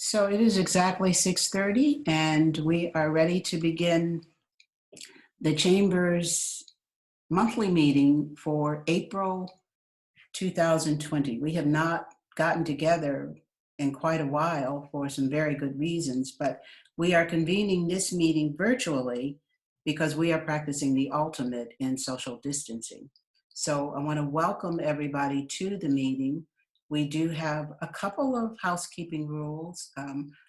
So it is exactly 6:30, and we are ready to begin the Chamber's monthly meeting for April 2020. We have not gotten together in quite a while for some very good reasons, but we are convening this meeting virtually because we are practicing the ultimate in social distancing. So I want to welcome everybody to the meeting. We do have a couple of housekeeping rules.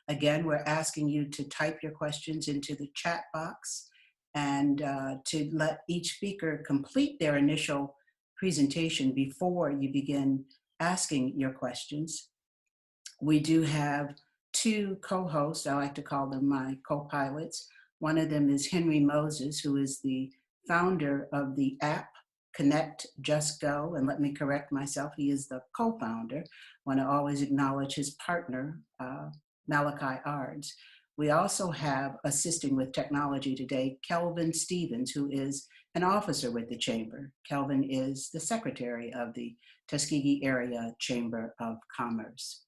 Again, we're asking you to type your questions into the chat box and to let each speaker complete their initial presentation before you begin asking your questions. We do have two co-hosts. I like to call them my co-pilots. One of them is Henry Moses, who is the founder of the app Connect Just Go. And let me correct myself, he is the co-founder. I want to always acknowledge his partner, Malachi Ards. We also have assisting with technology today, Kelvin Stevens, who is an officer with the Chamber. Kelvin is the secretary of the Tuskegee Area Chamber of Commerce.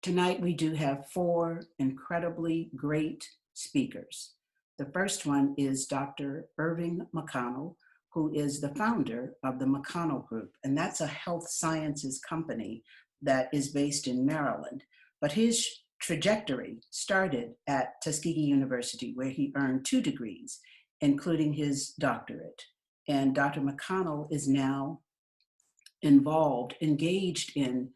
Tonight, we do have four incredibly great speakers. The first one is Dr. Irving McConnell, who is the founder of the McConnell Group, and that's a health sciences company that is based in Maryland. But his trajectory started at Tuskegee University, where he earned 2 degrees, including his doctorate. And Dr. McConnell is now engaged in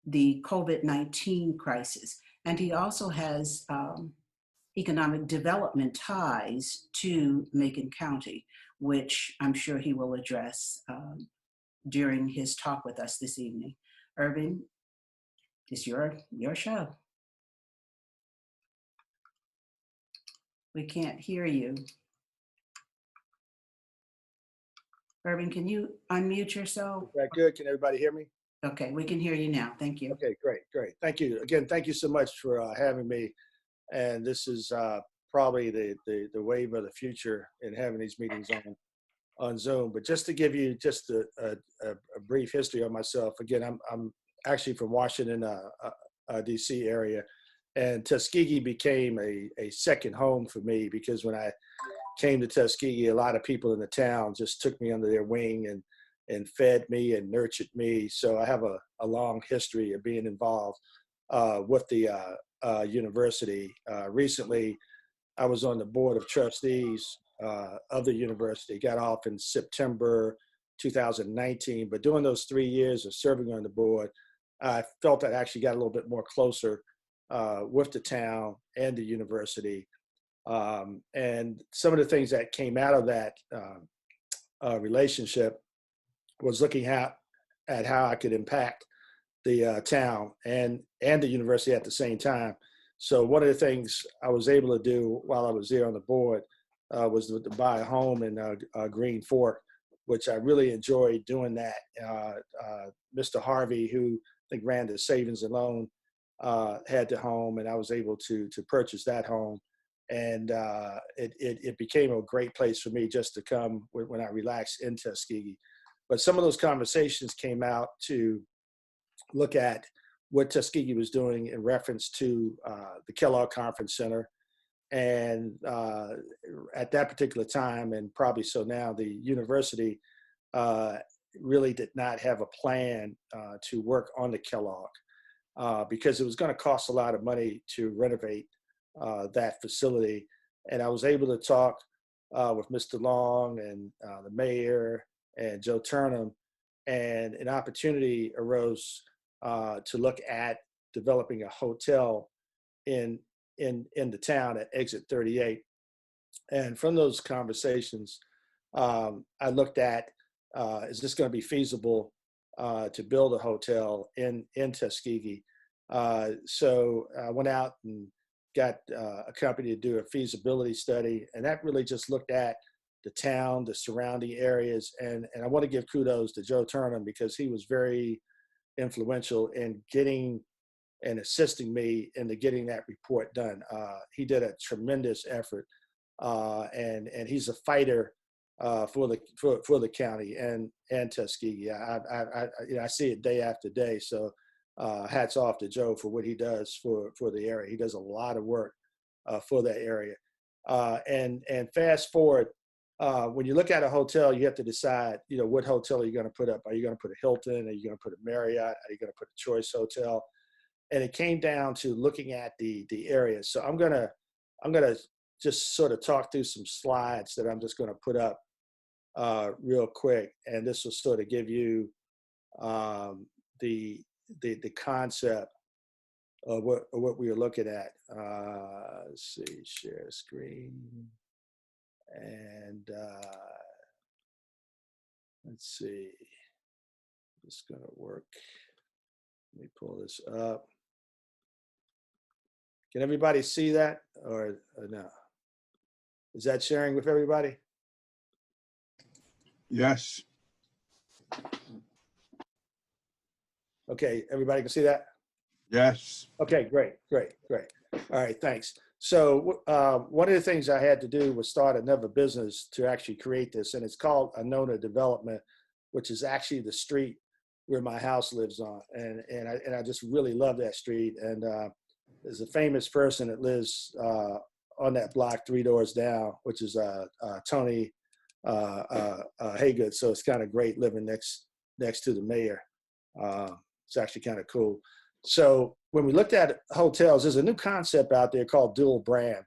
the COVID-19 crisis. And he also has economic development ties to Macon County, which I'm sure he will address during his talk with us this evening. Irving, it's your show. We can't hear you. Irving, can you unmute yourself? Is that good? Can everybody hear me? Okay, we can hear you now. Thank you. Okay, great. Thank you. Again, thank you so much for having me. And this is probably the wave of the future in having these meetings on Zoom. But just to give you just a brief history of myself, again, I'm actually from Washington, D.C. area. And Tuskegee became a second home for me because when I came to Tuskegee, a lot of people in the town just took me under their wing and fed me and nurtured me. So I have a long history of being involved with the university. Recently, I was on the board of trustees of the university, got off in September 2019. But during those 3 years of serving on the board, I felt I actually got a little bit more closer with the town and the university. And some of the things that came out of that relationship was looking at how I could impact the town and the university at the same time. So one of the things I was able to do while I was there on the board was to buy a home in Green Fork, which I really enjoyed doing that. Mr. Harvey, who I think ran the savings and loan, had the home, and I was able to purchase that home. And it became a great place for me just to come when I relaxed in Tuskegee. But some of those conversations came out to look at what Tuskegee was doing in reference to the Kellogg Conference Center. And at that particular time, and probably so now, the university really did not have a plan to work on the Kellogg because it was going to cost a lot of money to renovate that facility. And I was able to talk with Mr. Long and the mayor and Joe Turnham, and an opportunity arose to look at developing a hotel in the town at Exit 38. And from those conversations, I looked at, is this going to be feasible to build a hotel in Tuskegee? So I went out and got a company to do a feasibility study, and that really just looked at the town, the surrounding areas, and I want to give kudos to Joe Turnham because he was very influential in getting and assisting me into getting that report done. He did a tremendous effort, and he's a fighter for the county and Tuskegee. I see it day after day. So hats off to Joe for what he does for the area. He does a lot of work for that area. And fast forward, when you look at a hotel, you have to decide, what hotel are you going to put up? Are you going to put a Hilton? Are you going to put a Marriott? Are you going to put a Choice Hotel? And it came down to looking at the area. So I'm gonna just sort of talk through some slides that I'm just going to put up real quick, and this will sort of give you the concept of what we are looking at. Let's see, share screen, and let's see, it's going to work. Let me pull this up. Can everybody see that or no? Is that sharing with everybody? Yes. Okay, everybody can see that? Yes. Okay, great. All right, thanks. So one of the things I had to do was start another business to actually create this, and it's called Anona Development, which is actually the street where my house lives on, and I just really love that street. And there's a famous person that lives on that block 3 doors down, which is Tony Haygood. So it's kind of great living next to the mayor. It's actually kind of cool. So when we looked at hotels, there's a new concept out there called dual brand.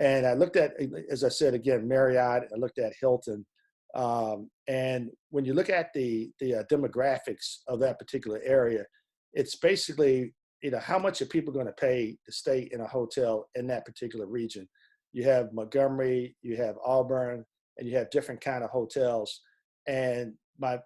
And I looked at, as I said, again, Marriott, I looked at Hilton. And when you look at the demographics of that particular area, it's basically, how much are people going to pay to stay in a hotel in that particular region? You have Montgomery, you have Auburn, and you have different kind of hotels. And my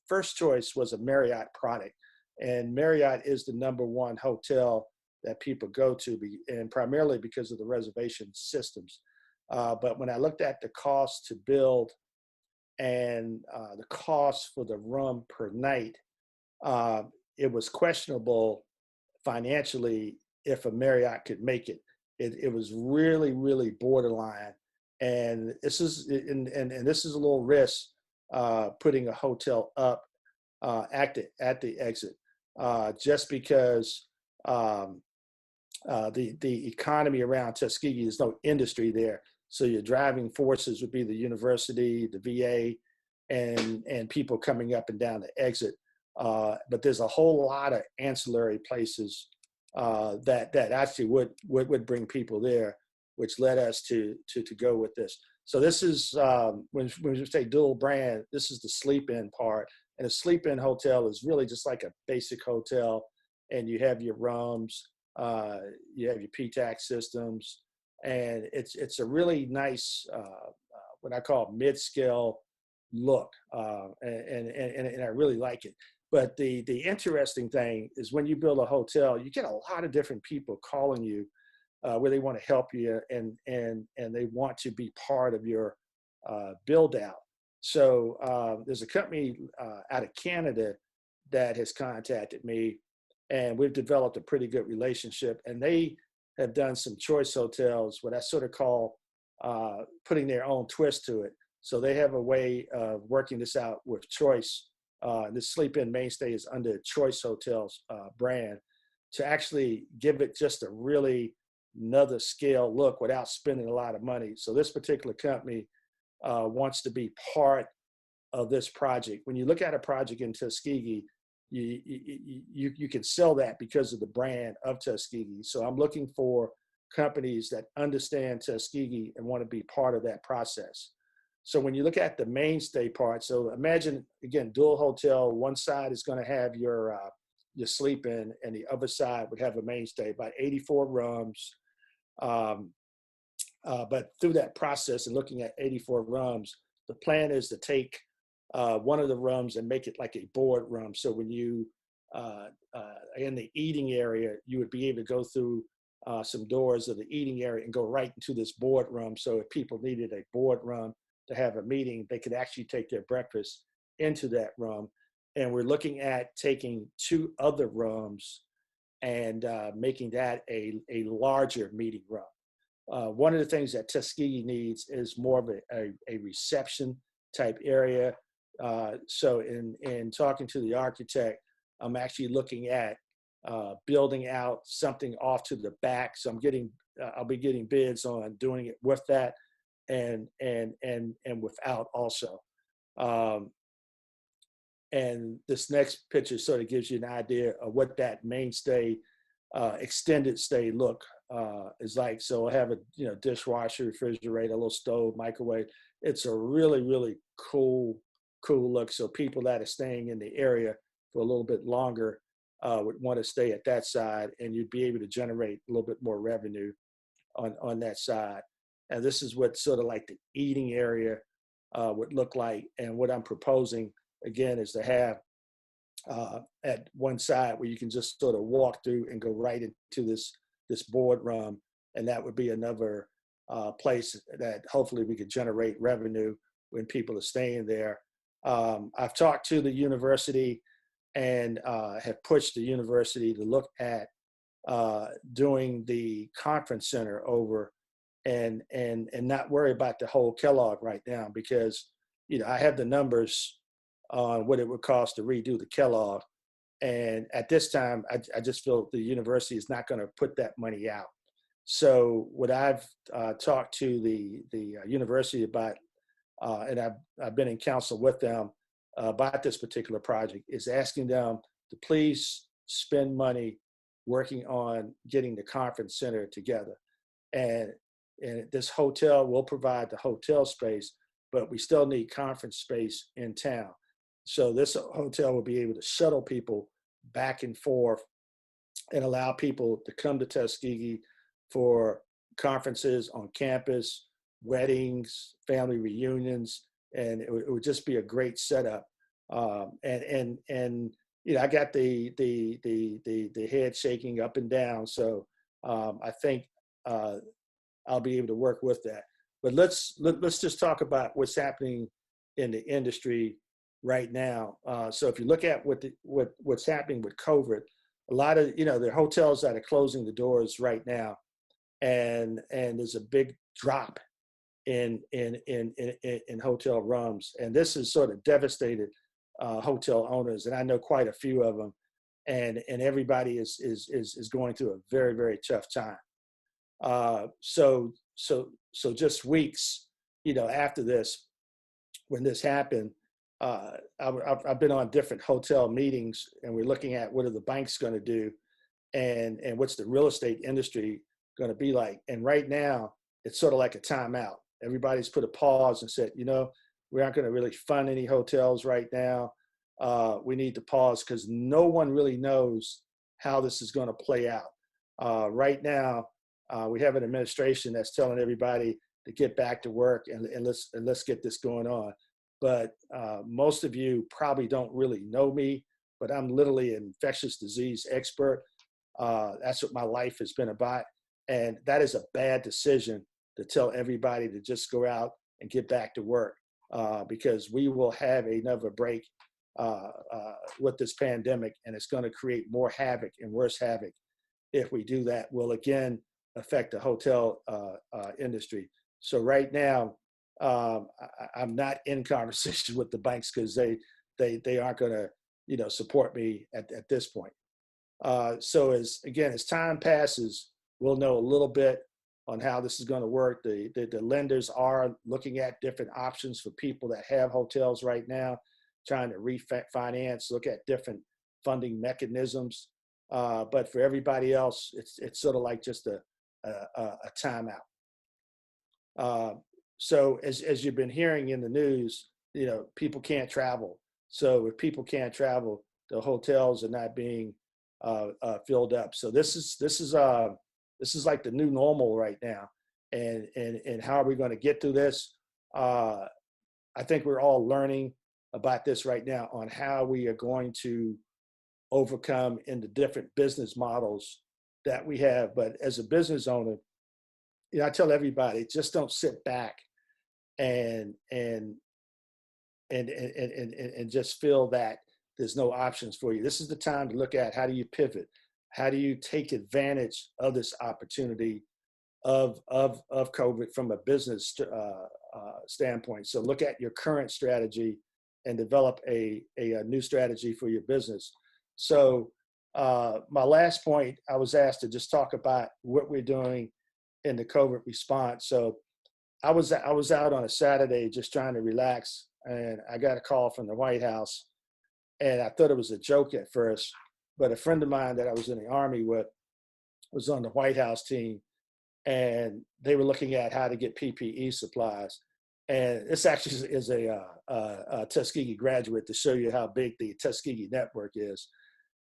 first choice was a Marriott product. And Marriott is the #1 hotel that people go to, and primarily because of the reservation systems. But when I looked at the cost to build and the cost for the room per night, it was questionable financially if a Marriott could make it. It was really, really borderline. And this is this is a little risk, putting a hotel up at the exit, just because the economy around Tuskegee, there's no industry there. So your driving forces would be the university, the VA, and people coming up and down the exit. But there's a whole lot of ancillary places that actually would bring people there, which led us to go with this. So this is when you say dual brand, this is the sleep-in part. And a sleep-in hotel is really just like a basic hotel, and you have your rooms, you have your PTAC systems, and it's a really nice what I call mid-scale look, and I really like it. But the interesting thing is when you build a hotel, you get a lot of different people calling you where they want to help you and they want to be part of your build out. So there's a company out of Canada that has contacted me, and we've developed a pretty good relationship. And they have done some choice hotels, what I sort of call putting their own twist to it. So they have a way of working this out with Choice. The Sleep-In Mainstay is under Choice Hotels brand to actually give it just a really another scale look without spending a lot of money. So this particular company wants to be part of this project. When you look at a project in Tuskegee, you can sell that because of the brand of Tuskegee. So I'm looking for companies that understand Tuskegee and want to be part of that process. So when you look at the mainstay part, so imagine, again, dual hotel, one side is going to have your sleep-in, and the other side would have a mainstay, about 84 rooms. But through that process and looking at 84 rooms, the plan is to take one of the rooms and make it like a board room. So when you, in the eating area, you would be able to go through some doors of the eating area and go right into this board room. So if people needed a board room to have a meeting, they could actually take their breakfast into that room. And we're looking at taking 2 other rooms and making that a larger meeting room. One of the things that Tuskegee needs is more of a reception type area. So in talking to the architect, I'm actually looking at building out something off to the back. So I'll be getting bids on doing it with that and without also. And this next picture sort of gives you an idea of what that mainstay, extended stay look is like. So I have a dishwasher, refrigerator, a little stove, microwave. It's a really, really cool look. So people that are staying in the area for a little bit longer would want to stay at that side, and you'd be able to generate a little bit more revenue on that side. And this is what sort of like the eating area would look like. And what I'm proposing again is to have at one side where you can just sort of walk through and go right into this boardroom, and that would be another place that hopefully we could generate revenue when people are staying there. I've talked to the university and have pushed the university to look at doing the conference center over and not worry about the whole Kellogg right now, because I have the numbers on what it would cost to redo the Kellogg. And at this time, I just feel the university is not going to put that money out. So what I've talked to the university about, and I've been in council with them about this particular project, is asking them to please spend money working on getting the conference center together. And this hotel will provide the hotel space, but we still need conference space in town. So this hotel will be able to shuttle people back and forth and allow people to come to Tuskegee for conferences on campus, weddings, family reunions, and it would just be a great setup. And I got the head shaking up and down. So I think I'll be able to work with that. But let's just talk about what's happening in the industry right now. So if you look at what's happening with COVID, a lot of there are hotels that are closing the doors right now, and there's a big drop in hotel rooms, and this has sort of devastated hotel owners, and I know quite a few of them, and everybody is going through a very, very tough time. So just weeks after this, when this happened, I've been on different hotel meetings, and we're looking at what are the banks going to do, and what's the real estate industry going to be like. And right now, it's sort of like a timeout. Everybody's put a pause and said, we aren't going to really fund any hotels right now. We need to pause because no one really knows how this is going to play out. Right now, we have an administration that's telling everybody to get back to work and let's get this going on. But most of you probably don't really know me, but I'm literally an infectious disease expert. That's what my life has been about. And that is a bad decision to tell everybody to just go out and get back to work, because we will have another break with this pandemic, and it's going to create more havoc and worse havoc if we do that. Will again affect the hotel industry. So right now, I'm not in conversation with the banks because they aren't going to support me at this point. So as time passes, we'll know a little bit on how this is going to work. The lenders are looking at different options for people that have hotels right now, trying to refinance, look at different funding mechanisms. But for everybody else, it's sort of like just a timeout. So as you've been hearing in the news, people can't travel. So if people can't travel, the hotels are not being filled up. So this is like the new normal right now. And how are we going to get through this? I think we're all learning about this right now on how we are going to overcome in the different business models that we have. But as a business owner, I tell everybody, just don't sit back and just feel that there's no options for you. This is the time to look at how do you pivot? How do you take advantage of this opportunity of COVID from a business standpoint? So look at your current strategy and develop a new strategy for your business. So my last point, I was asked to just talk about what we're doing in the COVID response. So I was out on a Saturday just trying to relax, and I got a call from the White House, and I thought it was a joke at first, but a friend of mine that I was in the Army with was on the White House team, and they were looking at how to get PPE supplies. And this actually is a Tuskegee graduate to show you how big the Tuskegee network is.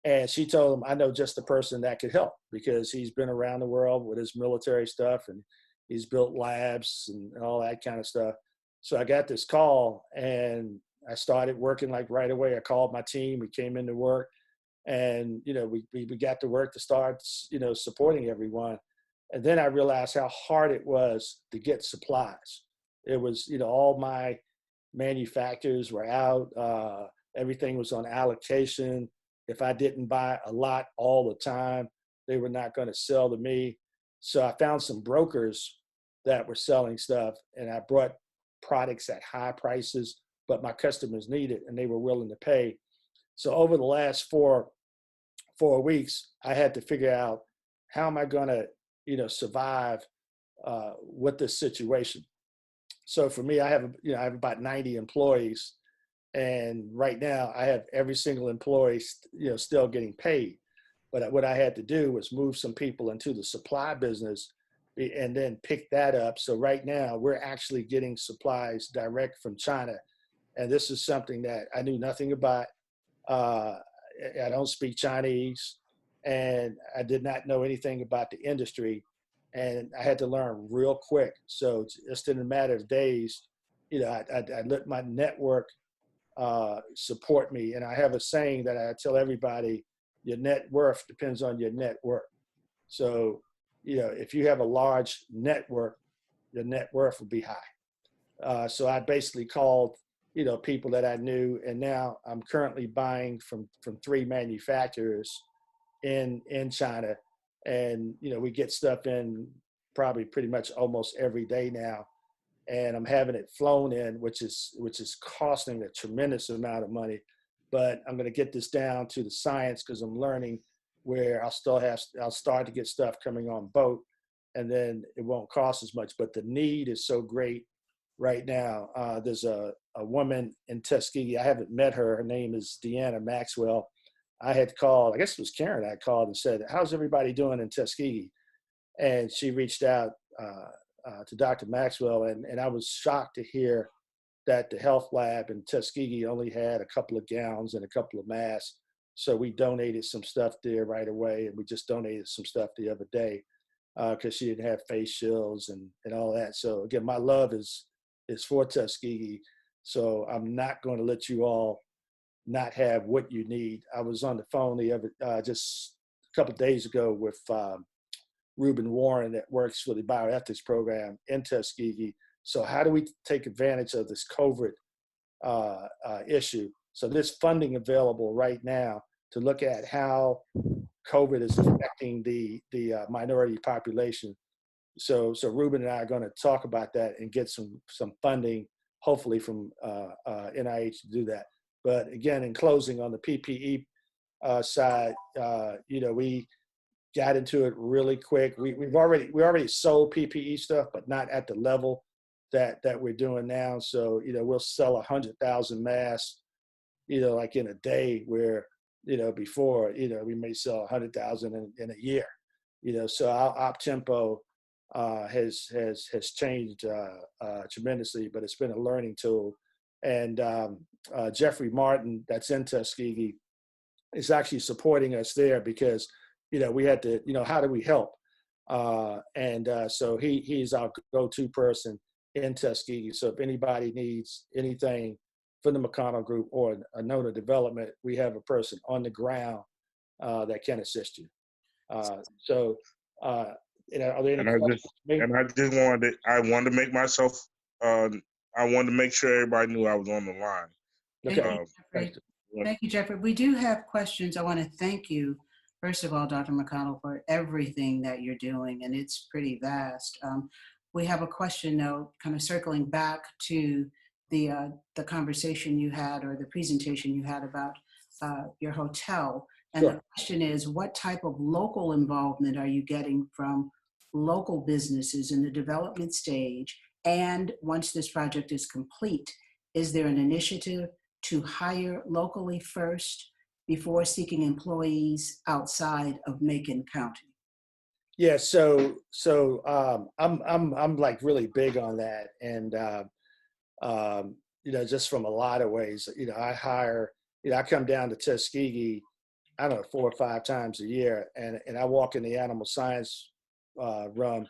And she told him, I know just the person that could help because he's been around the world with his military stuff and he's built labs and all that kind of stuff. So I got this call and I started working like right away. I called my team, we came into work, and we got to work to start supporting everyone. And then I realized how hard it was to get supplies. It was, all my manufacturers were out, everything was on allocation. If I didn't buy a lot all the time, they were not going to sell to me. So I found some brokers that were selling stuff, and I brought products at high prices, but my customers needed and they were willing to pay. So over the last 4 weeks, I had to figure out how am I going to, survive with this situation. So for me, I have about 90 employees. And right now I have every single employee, still getting paid. But what I had to do was move some people into the supply business and then pick that up. So right now we're actually getting supplies direct from China. And this is something that I knew nothing about. I don't speak Chinese, and I did not know anything about the industry. And I had to learn real quick. So just in a matter of days, I let my network support me. And I have a saying that I tell everybody, your net worth depends on your network. So, if you have a large network, your net worth will be high. So I basically called, people that I knew, and now I'm currently buying from 3 manufacturers in China. And, we get stuff in probably pretty much almost every day now. And I'm having it flown in, which is costing a tremendous amount of money. But I'm going to get this down to the science because I'm learning where I'll start to get stuff coming on boat, and then it won't cost as much. But the need is so great right now. There's a woman in Tuskegee. I haven't met her. Her name is Deanna Maxwell. I had called, I guess it was Karen I called and said, how's everybody doing in Tuskegee? And she reached out to Dr. Maxwell, and I was shocked to hear that the health lab in Tuskegee only had a couple of gowns and a couple of masks. So we donated some stuff there right away, and we just donated some stuff the other day because she didn't have face shields and all that. So again, my love is for Tuskegee. So I'm not going to let you all not have what you need. I was on the phone just a couple of days ago with Reuben Warren that works for the bioethics program in Tuskegee. So how do we take advantage of this COVID issue? So there's funding available right now to look at how COVID is affecting the minority population. So Reuben and I are going to talk about that and get some funding, hopefully from NIH to do that. But again, in closing on the PPE side, we got into it really quick. We already sold PPE stuff, but not at the level that we're doing now. So, we'll sell 100,000 masks, like in a day where, before, we may sell 100,000 in a year, so our op tempo has changed tremendously, but it's been a learning tool. And Jeffrey Martin, that's in Tuskegee, is actually supporting us there because, we had to, how do we help? So he's our go-to person in Tuskegee. So if anybody needs anything from the McConnell Group or a Nona Development, we have a person on the ground that can assist you. Are there any questions? I wanted to make myself, I wanted to make sure everybody knew I was on the line. Okay. Thank you, Jeffrey. We do have questions. I want to thank you, first of all, Dr. McConnell, for everything that you're doing, and it's pretty vast. We have a question, though, kind of circling back to the conversation you had or the presentation you had about your hotel. And Sure. the question is, what type of local involvement are you getting from local businesses in the development stage? And once this project is complete, is there an initiative to hire locally first before seeking employees outside of Macon County? Yeah, I'm like really big on that, and just from a lot of ways. I hire. I come down to Tuskegee, I don't know, 4 or 5 times a year, and I walk in the animal science room,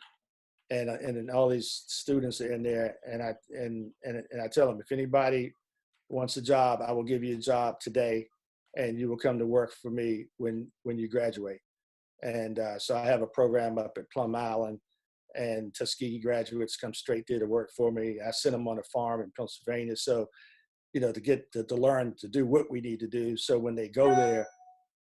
and then all these students are in there, and I tell them, if anybody wants a job, I will give you a job today, and you will come to work for me when you graduate. And so I have a program up at Plum Island, and Tuskegee graduates come straight there to work for me. I send them on a farm in Pennsylvania. So, to learn to do what we need to do. So when they go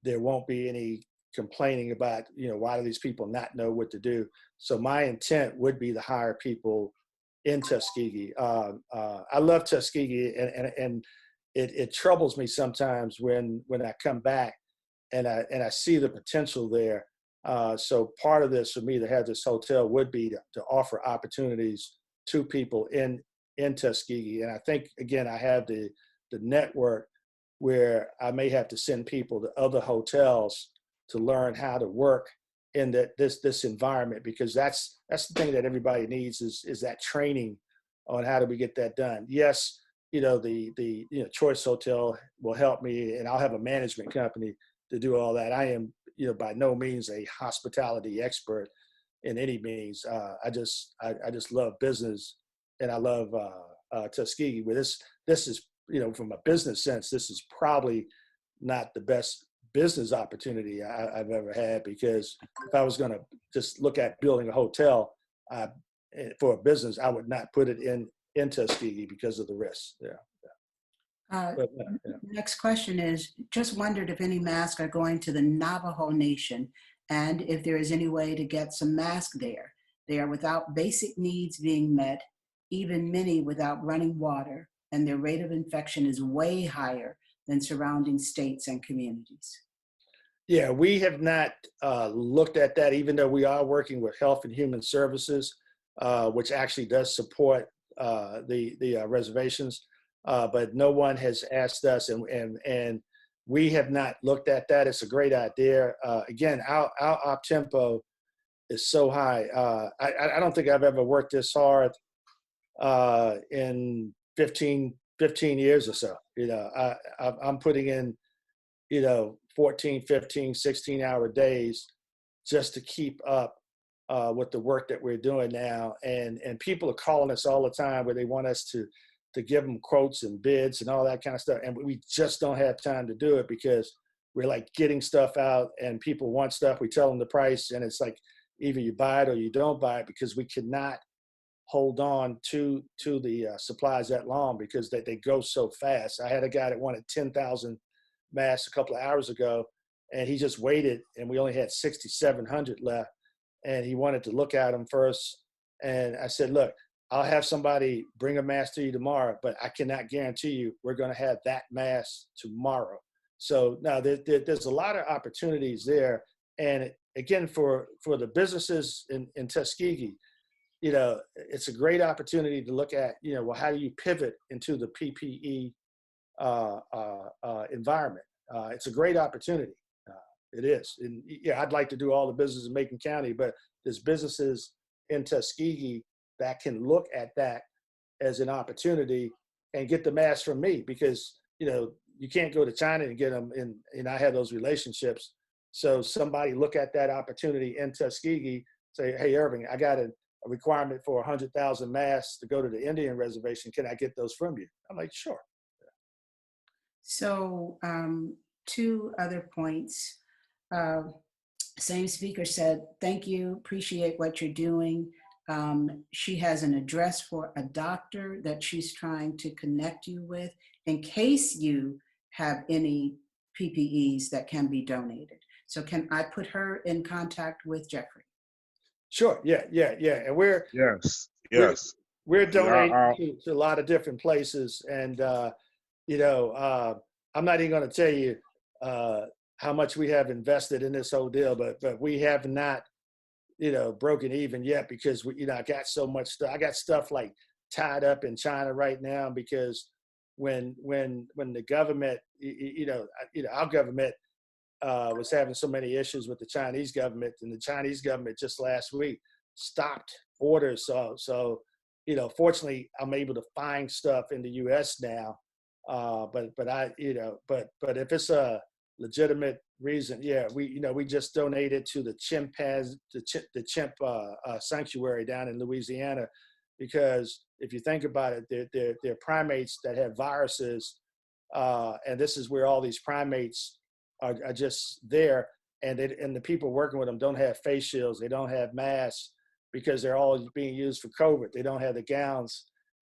there won't be any complaining about, why do these people not know what to do? So my intent would be to hire people in Tuskegee. I love Tuskegee, and it troubles me sometimes when I come back and I see the potential there. So part of this for me to have this hotel would be to offer opportunities to people in Tuskegee. And I think, again, I have the network where I may have to send people to other hotels to learn how to work in this environment, because that's the thing that everybody needs is that training on how do we get that done. Yes, the Choice Hotel will help me, and I'll have a management company to do all that. I am, by no means a hospitality expert in any means. I just love business, and I love Tuskegee. But this is, from a business sense, this is probably not the best business opportunity I've ever had, because if I was going to just look at building a hotel for a business, I would not put it in Tuskegee because of the risks. Yeah. But, yeah. Next question is, just wondered if any masks are going to the Navajo Nation, and if there is any way to get some masks there. They are without basic needs being met, even many without running water, and their rate of infection is way higher than surrounding states and communities. Yeah, we have not looked at that, even though we are working with Health and Human Services, which actually does support the reservations. But no one has asked us, and we have not looked at that. It's a great idea. Again, our op tempo is so high. I don't think I've ever worked this hard in 15 years or so. I'm putting in, 14, 15, 16-hour days just to keep up with the work that we're doing now. And people are calling us all the time where they want us to give them quotes and bids and all that kind of stuff. And we just don't have time to do it, because we're like getting stuff out and people want stuff. We tell them the price, and it's like either you buy it or you don't buy it, because we cannot hold on to the supplies that long, because they go so fast. I had a guy that wanted 10,000 masks a couple of hours ago, and he just waited, and we only had 6,700 left, and he wanted to look at them first. And I said, look, I'll have somebody bring a mask to you tomorrow, but I cannot guarantee you we're going to have that mask tomorrow. So now there's a lot of opportunities there. And again, for the businesses in Tuskegee, it's a great opportunity to look at, well, how do you pivot into the PPE environment? It's a great opportunity. It is. And yeah, I'd like to do all the business in Macon County, but there's businesses in Tuskegee that can look at that as an opportunity and get the mask from me, because, you can't go to China and get them, and I have those relationships. So somebody look at that opportunity in Tuskegee, say, hey, Irving, I got a requirement for 100,000 masks to go to the Indian reservation. Can I get those from you? I'm like, sure. So 2 other points. Same speaker said, thank you, appreciate what you're doing. She has an address for a doctor that she's trying to connect you with in case you have any PPEs that can be donated. So can I put her in contact with Jeffrey? Sure. Yeah. And Yes. we're donating Yeah, to a lot of different places. And, I'm not even going to tell you, how much we have invested in this whole deal, but we have not, broken even yet because I got so much stuff. I got stuff like tied up in China right now because when the government, our government was having so many issues with the Chinese government, and the Chinese government just last week stopped orders. So fortunately, I'm able to find stuff in the U.S. now. But if it's a legitimate reason, yeah, we just donated to the chimp sanctuary down in Louisiana, because if you think about it, they're primates that have viruses, and this is where all these primates are just there, and the people working with them don't have face shields, they don't have masks because they're all being used for COVID. They don't have the gowns.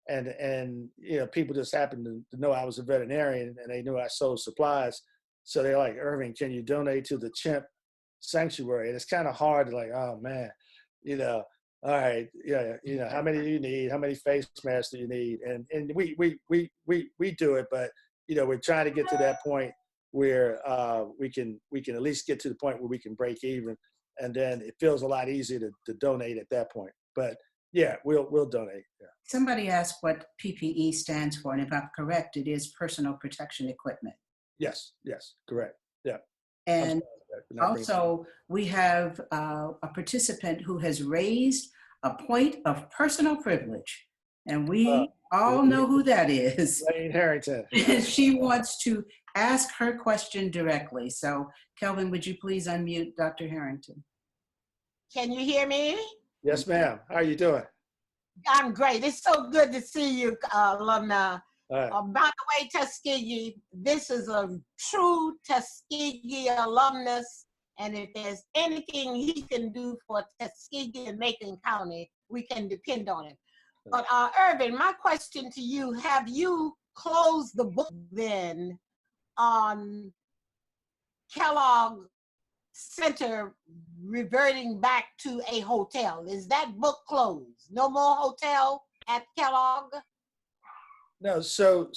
And people just happened to know I was a veterinarian, and they knew I sold supplies. So they're like, Irving, can you donate to the chimp sanctuary? And it's kind of hard to oh man, all right, yeah, how many do you need? How many face masks do you need? And we do it, but we're trying to get to that point where we can at least get to the point where we can break even, and then it feels a lot easier to donate at that point. But yeah, we'll donate. Yeah. Somebody asked what PPE stands for, and if I'm correct, it is personal protection equipment. Yes, correct. Yeah. And also, we have a participant who has raised a point of personal privilege, and we all know who that is. Lane Harrington. She wants to ask her question directly. So, Kelvin, would you please unmute Dr. Harrington? Can you hear me? Yes, ma'am. How are you doing? I'm great. It's so good to see you, alumni. Right. By the way, Tuskegee, this is a true Tuskegee alumnus, and if there's anything he can do for Tuskegee and Macon County, we can depend on it. But Irvin, my question to you, have you closed the book then on Kellogg Center reverting back to a hotel? Is that book closed? No more hotel at Kellogg? No, so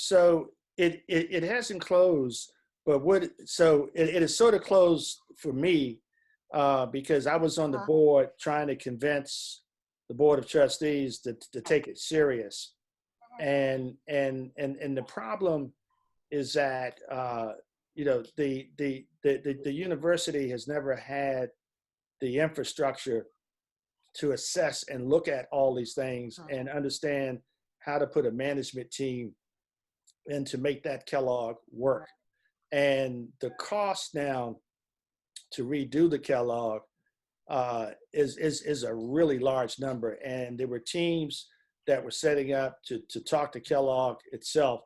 it hasn't closed, but it is sort of closed for me because I was on the board trying to convince the board of trustees to take it serious, and the problem is that the university has never had the infrastructure to assess and look at all these things and understand how to put a management team and to make that Kellogg work. And the cost now to redo the Kellogg is a really large number. And there were teams that were setting up to talk to Kellogg itself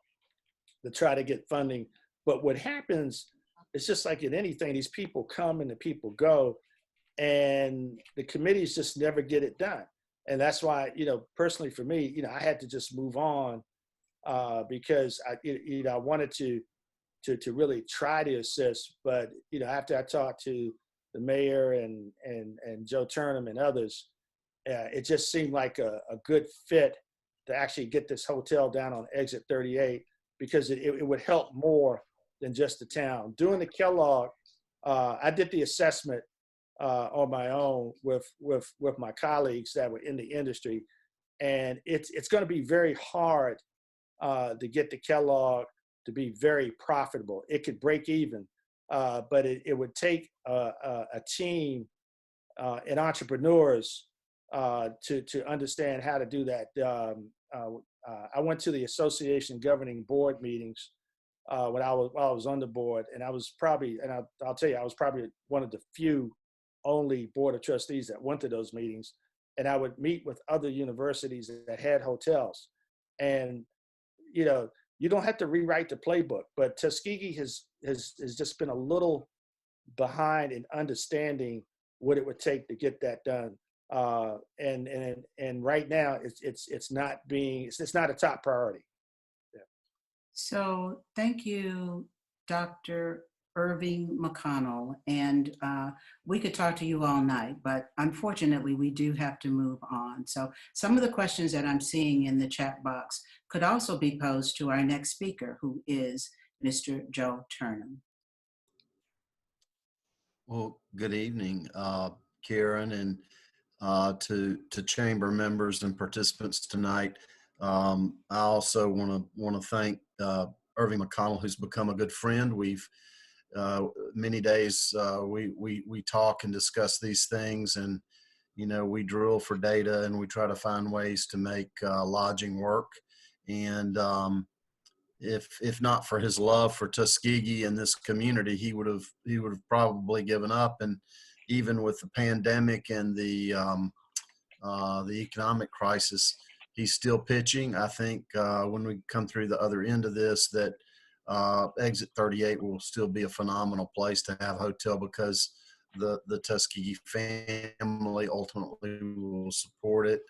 to try to get funding. But what happens, it's just like in anything, these people come and the people go, and the committees just never get it done. And that's why, personally for me, I had to just move on because I wanted to really try to assist. But, after I talked to the mayor and Joe Turnham and others, it just seemed like a good fit to actually get this hotel down on exit 38, because it would help more than just the town. Doing the Kellogg, I did the assessment on my own with my colleagues that were in the industry, and it's going to be very hard to get the Kellogg to be very profitable. It could break even, but it would take a team and entrepreneurs to understand how to do that. I went to the association governing board meetings while I was on the board, and I was probably, and I'll tell you, I was probably one of the few only board of trustees that went to those meetings. And I would meet with other universities that had hotels, and you don't have to rewrite the playbook, but Tuskegee has just been a little behind in understanding what it would take to get that done. And right now it's not a top priority. Yeah. So thank you, Dr. Irving McConnell. And we could talk to you all night, but unfortunately we do have to move on. So some of the questions that I'm seeing in the chat box could also be posed to our next speaker, who is Mr. Joe Turnham. Well, good evening, Karen, and to chamber members and participants tonight. I also want to thank Irving McConnell, who's become a good friend. We've many days we talk and discuss these things, and we drill for data and we try to find ways to make lodging work. And if not for his love for Tuskegee and this community, he would have probably given up. And even with the pandemic and the economic crisis, he's still pitching. I think when we come through the other end of this, that Exit 38 will still be a phenomenal place to have a hotel, because the Tuskegee family ultimately will support it.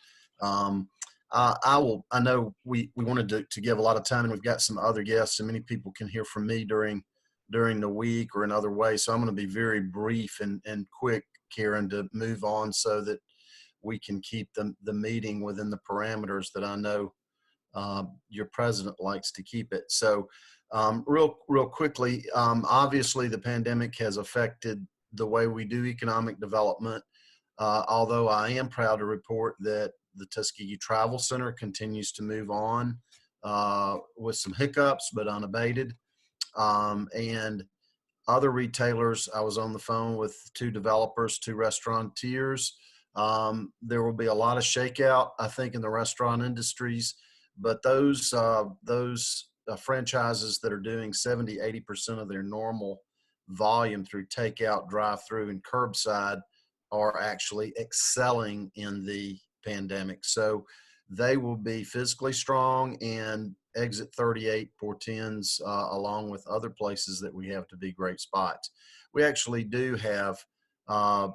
I know we wanted to give a lot of time, and we've got some other guests, and many people can hear from me during the week or in other ways. So I'm going to be very brief and quick, Karen, to move on so that we can keep the meeting within the parameters that I know your president likes to keep it. So real quickly, obviously the pandemic has affected the way we do economic development, although I am proud to report that the Tuskegee Travel Center continues to move on with some hiccups, but unabated. And other retailers, I was on the phone with 2 developers, 2 restaurateurs. There will be a lot of shakeout, I think, in the restaurant industries, but those franchises that are doing 70-80% of their normal volume through takeout, drive-through, and curbside are actually excelling in the pandemic. So they will be physically strong, and Exit 38 portends, along with other places that we have, to be great spots. We actually do have our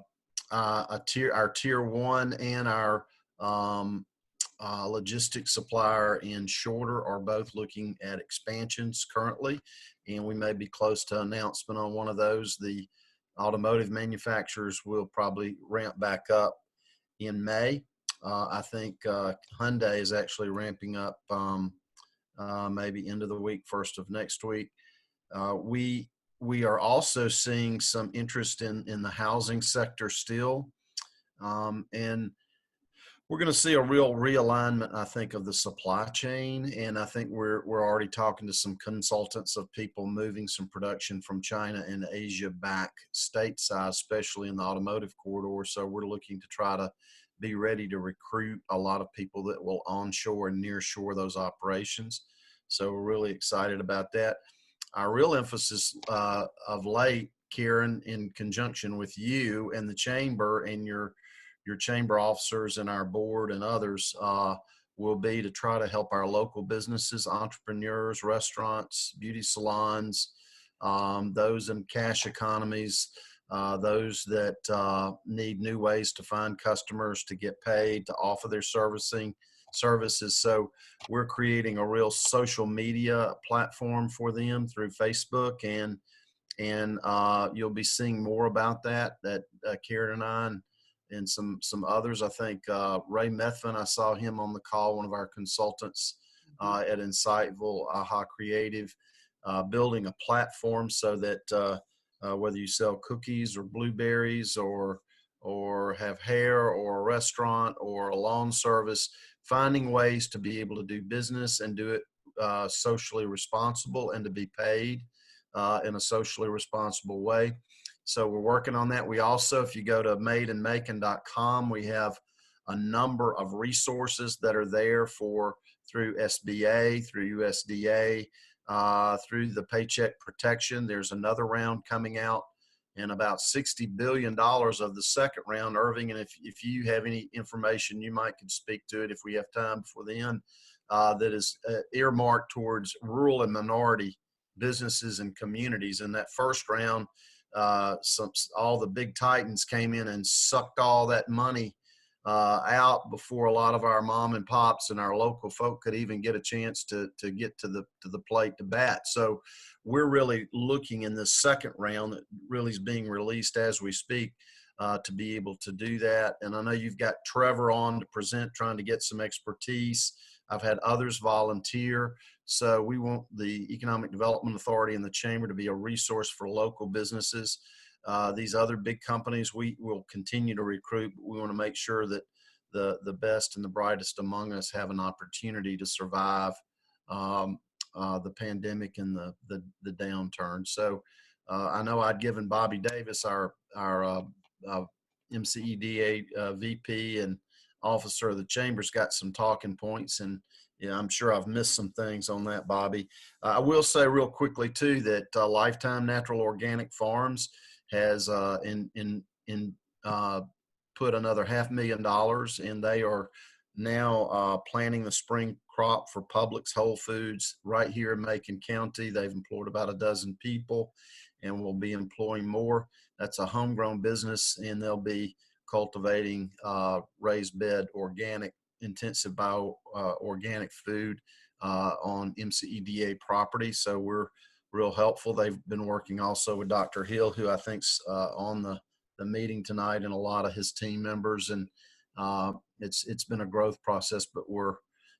tier 1 and our logistics supplier in Shorter are both looking at expansions currently, and we may be close to announcement on one of those. The automotive manufacturers will probably ramp back up in May. I think Hyundai is actually ramping up maybe end of the week, first of next week. We are also seeing some interest in the housing sector still, and we're going to see a real realignment, I think, of the supply chain. And I think we're already talking to some consultants of people moving some production from China and Asia back stateside, especially in the automotive corridor. So we're looking to try to be ready to recruit a lot of people that will onshore and nearshore those operations. So we're really excited about that. Our real emphasis of late, Karen, in conjunction with you and the chamber and your chamber officers and our board and others, will be to try to help our local businesses, entrepreneurs, restaurants, beauty salons, those in cash economies, those that need new ways to find customers, to get paid, to offer their services. So we're creating a real social media platform for them through Facebook, and you'll be seeing more about that Karen and I and some others. I think Ray Methvin, I saw him on the call, one of our consultants at Insightful, AHA Creative, building a platform so that whether you sell cookies or blueberries or have hair or a restaurant or a lawn service, finding ways to be able to do business and do it socially responsible and to be paid in a socially responsible way. So we're working on that. We also, if you go to madeandmacon.com, we have a number of resources that are there through SBA, through USDA, through the Paycheck Protection. There's another round coming out, and about $60 billion of the second round, Irving. And if you have any information, you might could speak to it if we have time before the end, that is earmarked towards rural and minority businesses and communities. In that first round, all the big titans came in and sucked all that money out before a lot of our mom and pops and our local folk could even get a chance to get to the plate to bat. So we're really looking in this second round that really is being released as we speak to be able to do that. And I know you've got Trevor on to present, trying to get some expertise. I've had others volunteer. So we want the Economic Development Authority and the Chamber to be a resource for local businesses. these other big companies, we will continue to recruit, but we want to make sure that the best and the brightest among us have an opportunity to survive the pandemic and the downturn. So I know I'd given Bobby Davis, our MCEDA VP and officer of the Chambers, got some talking points, and yeah, I'm sure I've missed some things on that, Bobby. I will say real quickly too that Lifetime Natural Organic Farms has put another $500,000, and they are now planting the spring crop for Publix, Whole Foods right here in Macon County. They've employed about a dozen people and will be employing more. That's a homegrown business, and they'll be cultivating raised bed organic, intensive bio organic food on MCEDA property. So we're real helpful. They've been working also with Dr. Hill, who I think's on the meeting tonight, and a lot of his team members. And it's been a growth process, but we're,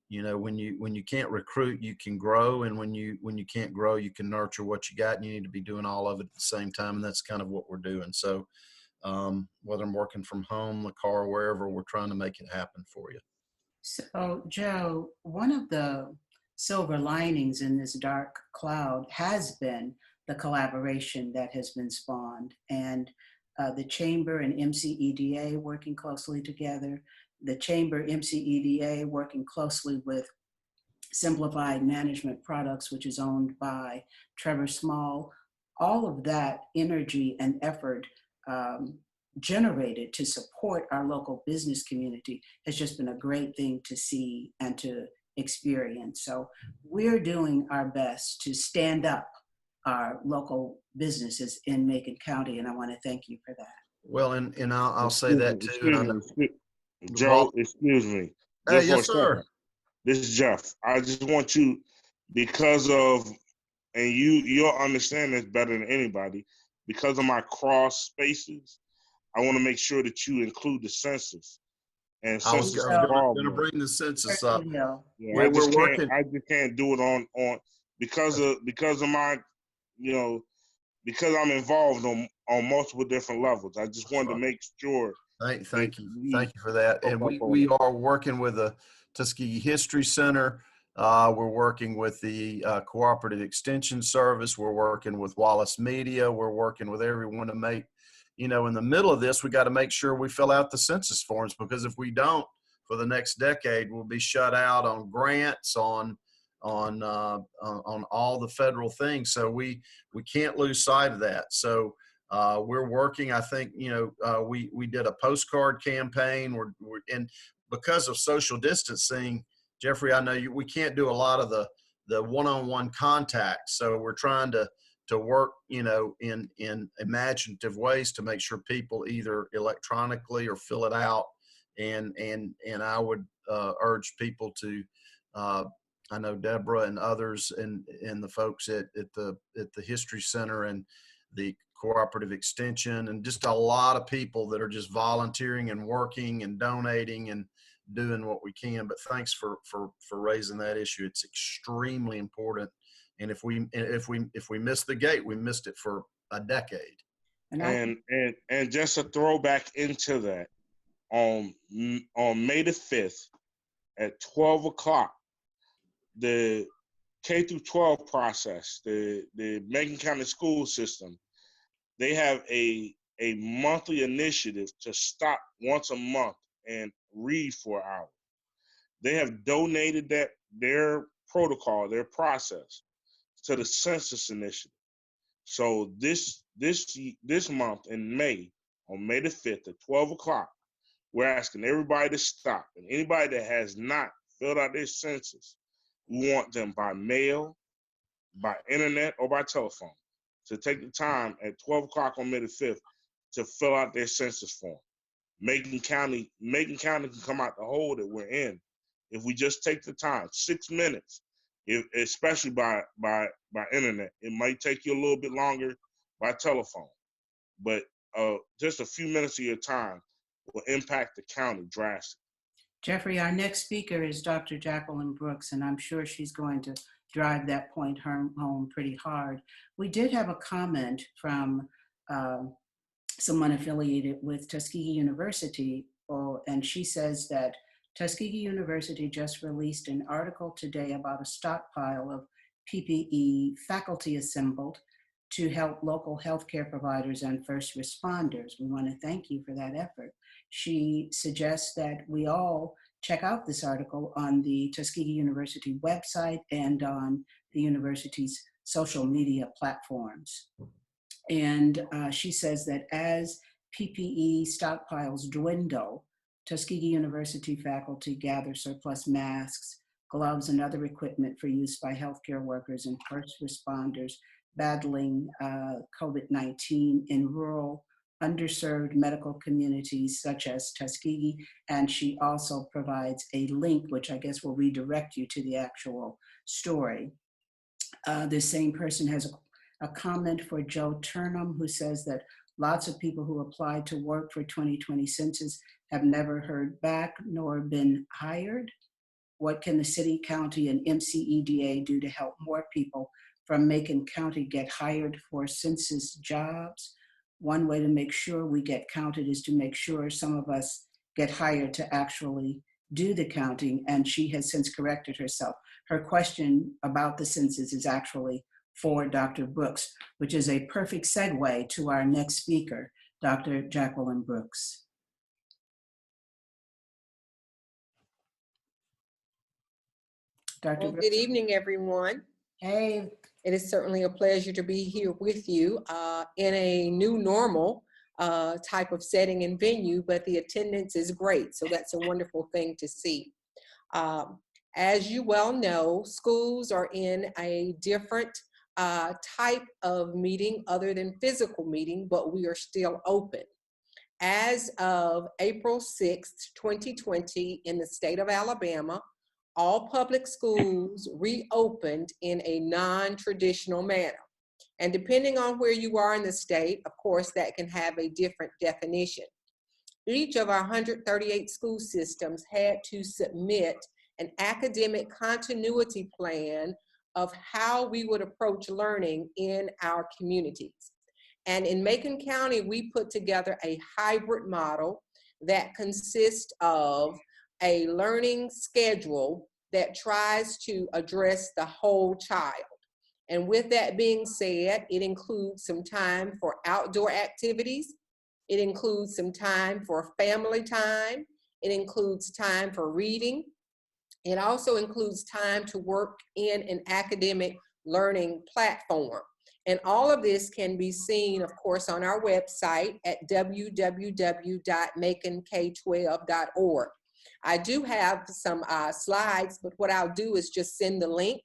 when you can't recruit, you can grow. And when you can't grow, you can nurture what you got, and you need to be doing all of it at the same time. And that's kind of what we're doing. So whether I'm working from home, the car, wherever, we're trying to make it happen for you. So, Joe, one of the silver linings in this dark cloud has been the collaboration that has been spawned, and the Chamber and MCEDA working closely together, the Chamber MCEDA working closely with Simplified Management Products, which is owned by Trevor Small. All of that energy and effort generated to support our local business community has just been a great thing to see and to experience. So we're doing our best to stand up our local businesses in Macon County, and I want to thank you for that. Well, and I'll say that too. Joe, excuse me. Hey, yes, sir. This is Jeff. I just want you, because of, and you'll understand this better than anybody, because of my cross spaces, I want to make sure that you include the census. And I was census going to bring the census up. Yeah, I just can't do it on because of my, because I'm involved on multiple different levels. I just wanted to make sure. Thank you for that. And we are working with the Tuskegee History Center. We're working with the Cooperative Extension Service. We're working with Wallace Media. We're working with everyone to make, in the middle of this, we got to make sure we fill out the census forms, because if we don't, for the next decade, we'll be shut out on grants, on all the federal things. So we can't lose sight of that. So we're working. I think we did a postcard campaign. And because of social distancing, Jeffrey, I know we can't do a lot of the one-on-one contact. So we're trying to work, in imaginative ways to make sure people either electronically or fill it out. And I would urge people to, I know Deborah and others and the folks at the History Center and the Cooperative Extension, and just a lot of people that are just volunteering and working and donating and doing what we can. But thanks for raising that issue. It's extremely important. And if we miss the gate, we missed it for a decade. And just a throwback into that, on May the 5th at 12 o'clock, the K through 12 process, the Macon County school system, they have a monthly initiative to stop once a month and read for an hour. They have donated their protocol, their process, to the census initiative. So this month in May, on May the 5th at 12 o'clock, we're asking everybody to stop. And anybody that has not filled out their census, we want them by mail, by internet, or by telephone to take the time at 12 o'clock on May the 5th to fill out their census form. Macon County can come out the hole that we're in if we just take the time, 6 minutes, especially by internet. It might take you a little bit longer by telephone, but just a few minutes of your time will impact the county drastically. Jeffrey, our next speaker is Dr. Jacqueline Brooks, and I'm sure she's going to drive that point home pretty hard. We did have a comment from someone affiliated with Tuskegee University, and she says that Tuskegee University just released an article today about a stockpile of PPE faculty assembled to help local healthcare providers and first responders. We want to thank you for that effort. She suggests that we all check out this article on the Tuskegee University website and on the university's social media platforms. And she says that as PPE stockpiles dwindle, Tuskegee University faculty gather surplus masks, gloves, and other equipment for use by healthcare workers and first responders battling COVID-19 in rural, underserved medical communities such as Tuskegee. And she also provides a link, which I guess will redirect you to the actual story. This same person has a comment for Joe Turnham, who says that lots of people who applied to work for 2020 census have never heard back nor been hired. What can the city, county, and MCEDA do to help more people from Macon County get hired for census jobs? One way to make sure we get counted is to make sure some of us get hired to actually do the counting, and she has since corrected herself. Her question about the census is actually for Dr. Brooks, which is a perfect segue to our next speaker, Dr. Jacqueline Brooks. Dr. Well, Brooks. good evening, everyone. Hey. It is certainly a pleasure to be here with you in a new normal type of setting and venue, but the attendance is great, so that's a wonderful thing to see. As you well know, schools are in a different type of meeting other than physical meeting, but we are still open. As of April 6th, 2020, in the state of Alabama, all public schools reopened in a non-traditional manner. And depending on where you are in the state, of course, that can have a different definition. Each of our 138 school systems had to submit an academic continuity plan of how we would approach learning in our communities. And in Macon County, we put together a hybrid model that consists of a learning schedule that tries to address the whole child. And with that being said, it includes some time for outdoor activities. It includes some time for family time. It includes time for reading. It also includes time to work in an academic learning platform. And all of this can be seen, of course, on our website at www.maconk12.org. I do have some slides, but what I'll do is just send the link,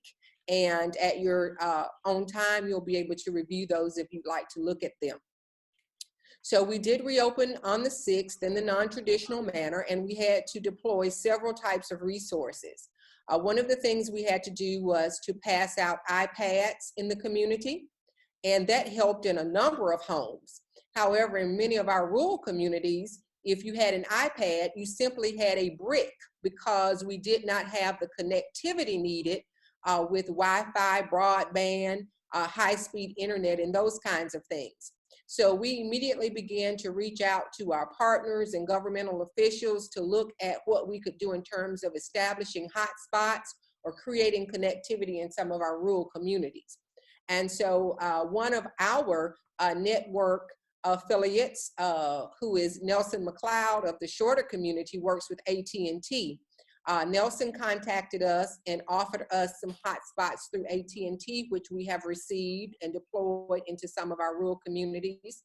and at your own time, you'll be able to review those if you'd like to look at them. So we did reopen on the 6th in the non-traditional manner, and we had to deploy several types of resources. One of the things we had to do was to pass out iPads in the community, and that helped in a number of homes. However, in many of our rural communities, if you had an iPad, you simply had a brick because we did not have the connectivity needed with Wi-Fi, broadband, high-speed internet, and those kinds of things. So we immediately began to reach out to our partners and governmental officials to look at what we could do in terms of establishing hotspots or creating connectivity in some of our rural communities. And so one of our network affiliates, who is Nelson McLeod of the Shorter community, works with AT&T. Nelson contacted us and offered us some hotspots through AT&T, which we have received and deployed into some of our rural communities.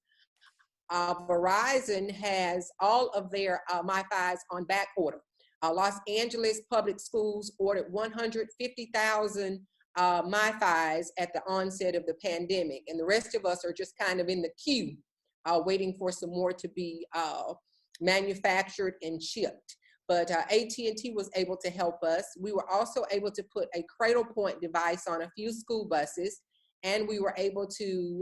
Verizon has all of their MiFis on back order. Los Angeles Public Schools ordered 150,000 MiFis at the onset of the pandemic, and the rest of us are just kind of in the queue, waiting for some more to be manufactured and shipped. But AT&T was able to help us. We were also able to put a cradle point device on a few school buses, and we were able to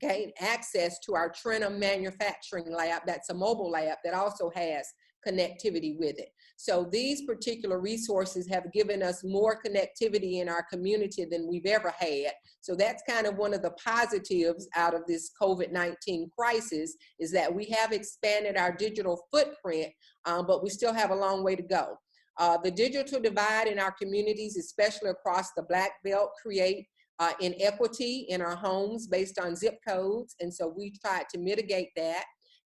gain access to our Trenum manufacturing lab. That's a mobile lab that also has connectivity with it. So these particular resources have given us more connectivity in our community than we've ever had. So that's kind of one of the positives out of this COVID-19 crisis, is that we have expanded our digital footprint, but we still have a long way to go. The digital divide in our communities, especially across the Black Belt, create inequity in our homes based on zip codes. And so we tried to mitigate that.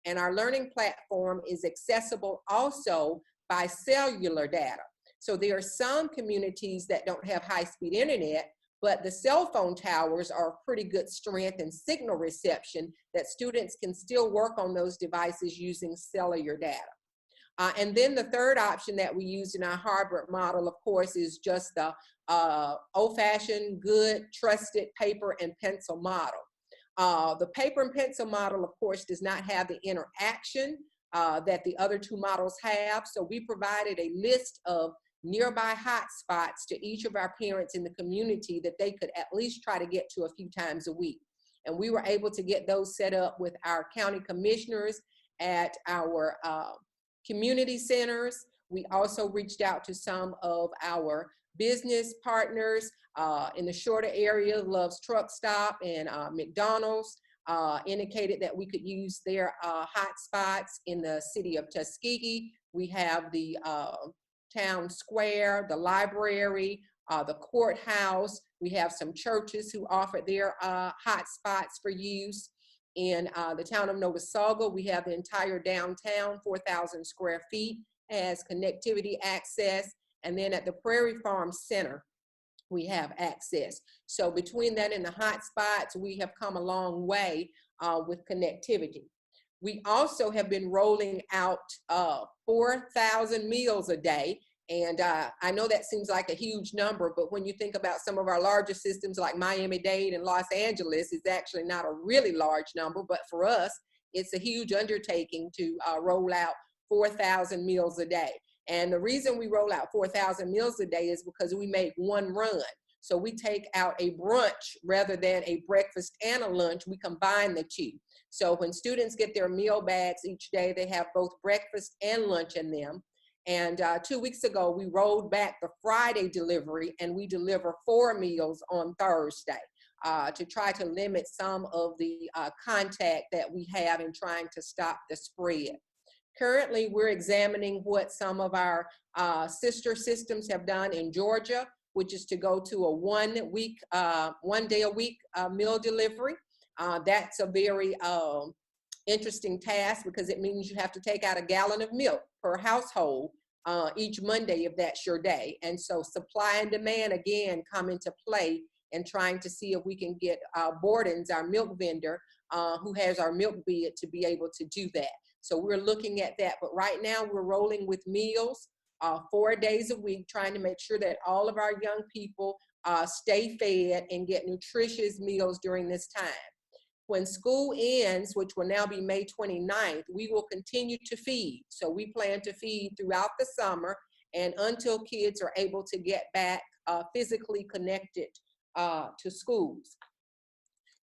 And our learning platform is accessible also by cellular data. So there are some communities that don't have high-speed internet, but the cell phone towers are of pretty good strength and signal reception that students can still work on those devices using cellular data. And then the third option that we use in our hybrid model, of course, is just the old-fashioned, good, trusted paper and pencil model. The paper and pencil model, of course, does not have the interaction that the other two models have. So we provided a list of nearby hotspots to each of our parents in the community that they could at least try to get to a few times a week. And we were able to get those set up with our county commissioners at our community centers. We also reached out to some of our business partners in the shorter area. Love's Truck Stop and McDonald's indicated that we could use their hotspots in the city of Tuskegee. We have the town square, the library, the courthouse. We have some churches who offer their hotspots for use. In the town of Novasaga, we have the entire downtown, 4,000 square feet, has connectivity access. And then at the Prairie Farm Center, we have access. So between that and the hotspots, we have come a long way with connectivity. We also have been rolling out 4,000 meals a day. And I know that seems like a huge number, but when you think about some of our larger systems like Miami-Dade and Los Angeles, it's actually not a really large number, but for us, it's a huge undertaking to roll out 4,000 meals a day. And the reason we roll out 4,000 meals a day is because we make one run. So we take out a brunch rather than a breakfast and a lunch. We combine the two. So when students get their meal bags each day, they have both breakfast and lunch in them. And 2 weeks ago, we rolled back the Friday delivery, and we deliver 4 meals on Thursday to try to limit some of the contact that we have in trying to stop the spread. Currently, we're examining what some of our sister systems have done in Georgia, which is to go to a one day a week meal delivery. That's a very interesting task because it means you have to take out a gallon of milk per household each Monday if that's your day. And so supply and demand again come into play in trying to see if we can get Borden's, our milk vendor, who has our milk bid, to be able to do that. So we're looking at that, but right now we're rolling with meals 4 days a week, trying to make sure that all of our young people stay fed and get nutritious meals during this time. When school ends, which will now be May 29th, we will continue to feed. So we plan to feed throughout the summer and until kids are able to get back physically connected to schools.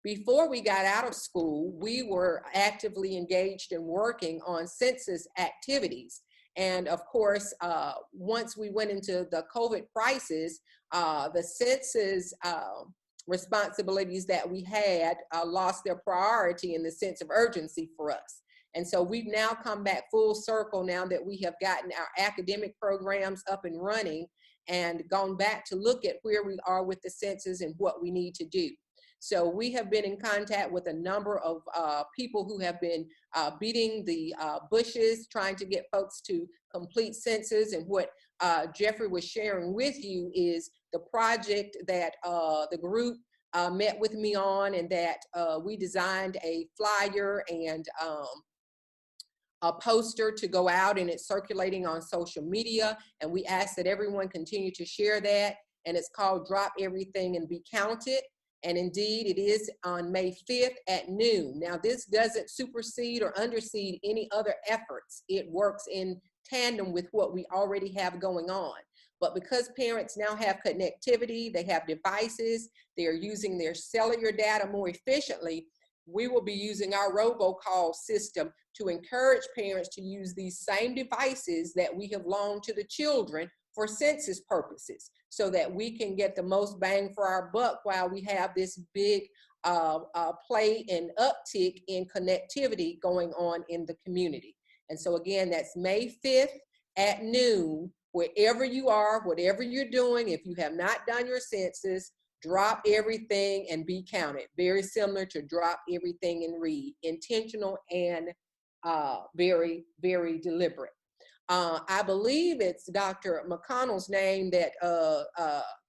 Before we got out of school, we were actively engaged in working on census activities. And of course, once we went into the COVID crisis, the census responsibilities that we had lost their priority in the sense of urgency for us. And so we've now come back full circle now that we have gotten our academic programs up and running and gone back to look at where we are with the census and what we need to do. So we have been in contact with a number of people who have been beating the bushes, trying to get folks to complete census. And what Jeffrey was sharing with you is the project that the group met with me on, and that we designed a flyer and a poster to go out, and it's circulating on social media. And we ask that everyone continue to share that. And it's called Drop Everything and Be Counted. And indeed, it is on May 5th at noon. Now, this doesn't supersede or undersede any other efforts. It works in tandem with what we already have going on. But because parents now have connectivity, they have devices, they're using their cellular data more efficiently, we will be using our robocall system to encourage parents to use these same devices that we have loaned to the children for census purposes, so that we can get the most bang for our buck while we have this big play and uptick in connectivity going on in the community. And so again, that's May 5th at noon, wherever you are, whatever you're doing. If you have not done your census, drop everything and be counted. Very similar to drop everything and read. Intentional and very, very deliberate. I believe it's Dr. McConnell's name that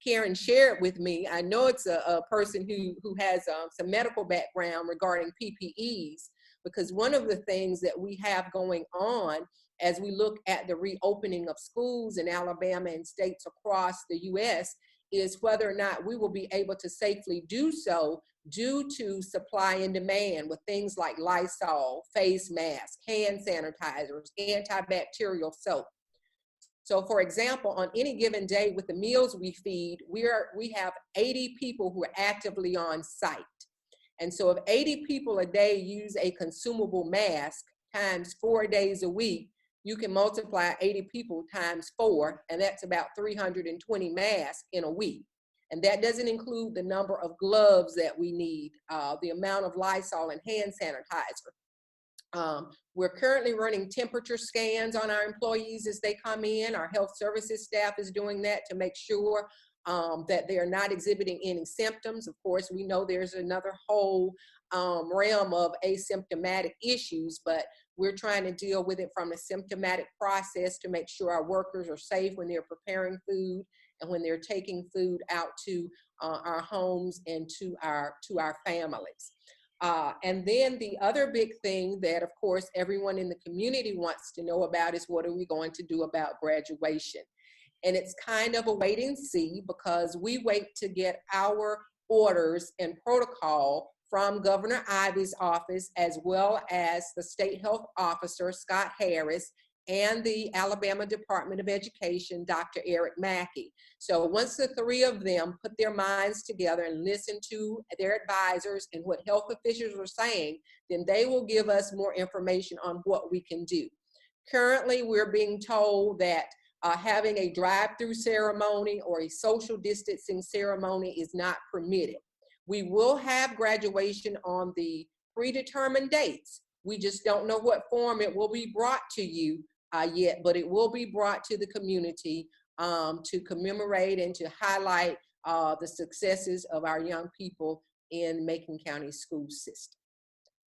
Karen shared with me. I know it's a person who has some medical background regarding PPEs, because one of the things that we have going on as we look at the reopening of schools in Alabama and states across the U.S. is whether or not we will be able to safely do so due to supply and demand with things like Lysol, face masks, hand sanitizers, antibacterial soap. So for example, on any given day with the meals we feed, we have 80 people who are actively on site. And so if 80 people a day use a consumable mask times 4 days a week, you can multiply 80 people times 4, and that's about 320 masks in a week. And that doesn't include the number of gloves that we need, the amount of Lysol and hand sanitizer. We're currently running temperature scans on our employees as they come in. Our health services staff is doing that to make sure that they are not exhibiting any symptoms. Of course, we know there's another whole realm of asymptomatic issues, but we're trying to deal with it from a symptomatic process to make sure our workers are safe when they're preparing food and when they're taking food out to our homes and to our families. And then the other big thing that, of course, everyone in the community wants to know about is what are we going to do about graduation? And it's kind of a wait and see, because we wait to get our orders and protocol from Governor Ivey's office, as well as the state health officer, Scott Harris, and the Alabama Department of Education, Dr. Eric Mackey. So once the three of them put their minds together and listen to their advisors and what health officials are saying, then they will give us more information on what we can do. Currently, we're being told that having a drive-through ceremony or a social distancing ceremony is not permitted. We will have graduation on the predetermined dates. We just don't know what form it will be brought to you yet, but it will be brought to the community to commemorate and to highlight the successes of our young people in Macon County school system.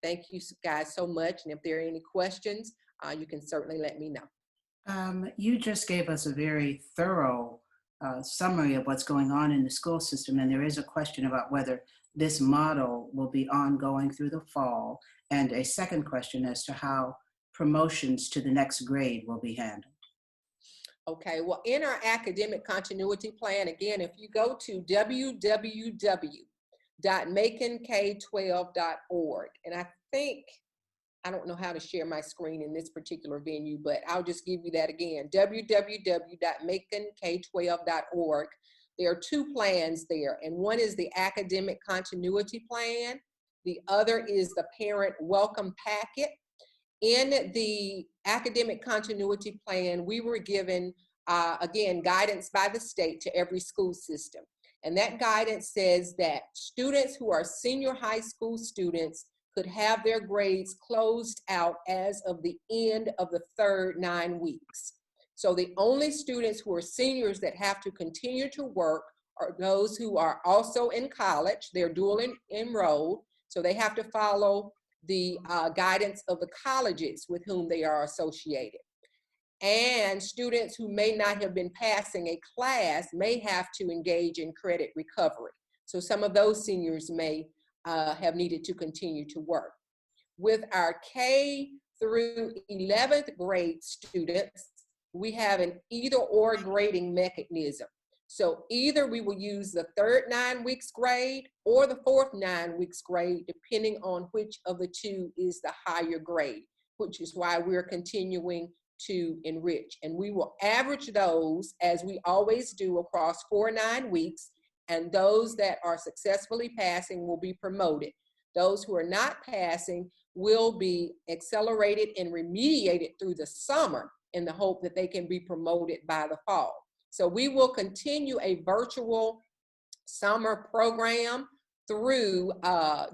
Thank you guys so much. And if there are any questions, you can certainly let me know. You just gave us a very thorough summary of what's going on in the school system, and there is a question about whether this model will be ongoing through the fall, and a second question as to how promotions to the next grade will be handled. Okay, well, in our academic continuity plan, again, if you go to www.maconk12.org, and I don't know how to share my screen in this particular venue, but I'll just give you that again, www.maconk12.org. There are two plans there, and one is the academic continuity plan. The other is the parent welcome packet. In the academic continuity plan, we were given, again, guidance by the state to every school system. And that guidance says that students who are senior high school students could have their grades closed out as of the end of the third 9 weeks. So the only students who are seniors that have to continue to work are those who are also in college. They're dual enrolled, so they have to follow the guidance of the colleges with whom they are associated. And students who may not have been passing a class may have to engage in credit recovery. So some of those seniors may have needed to continue to work. With our K through 11th grade students, we have an either or grading mechanism. So either we will use the third 9 weeks grade or the fourth 9 weeks grade, depending on which of the two is the higher grade, which is why we're continuing to enrich. And we will average those, as we always do, across 4 9 weeks, and those that are successfully passing will be promoted. Those who are not passing will be accelerated and remediated through the summer in the hope that they can be promoted by the fall. So we will continue a virtual summer program through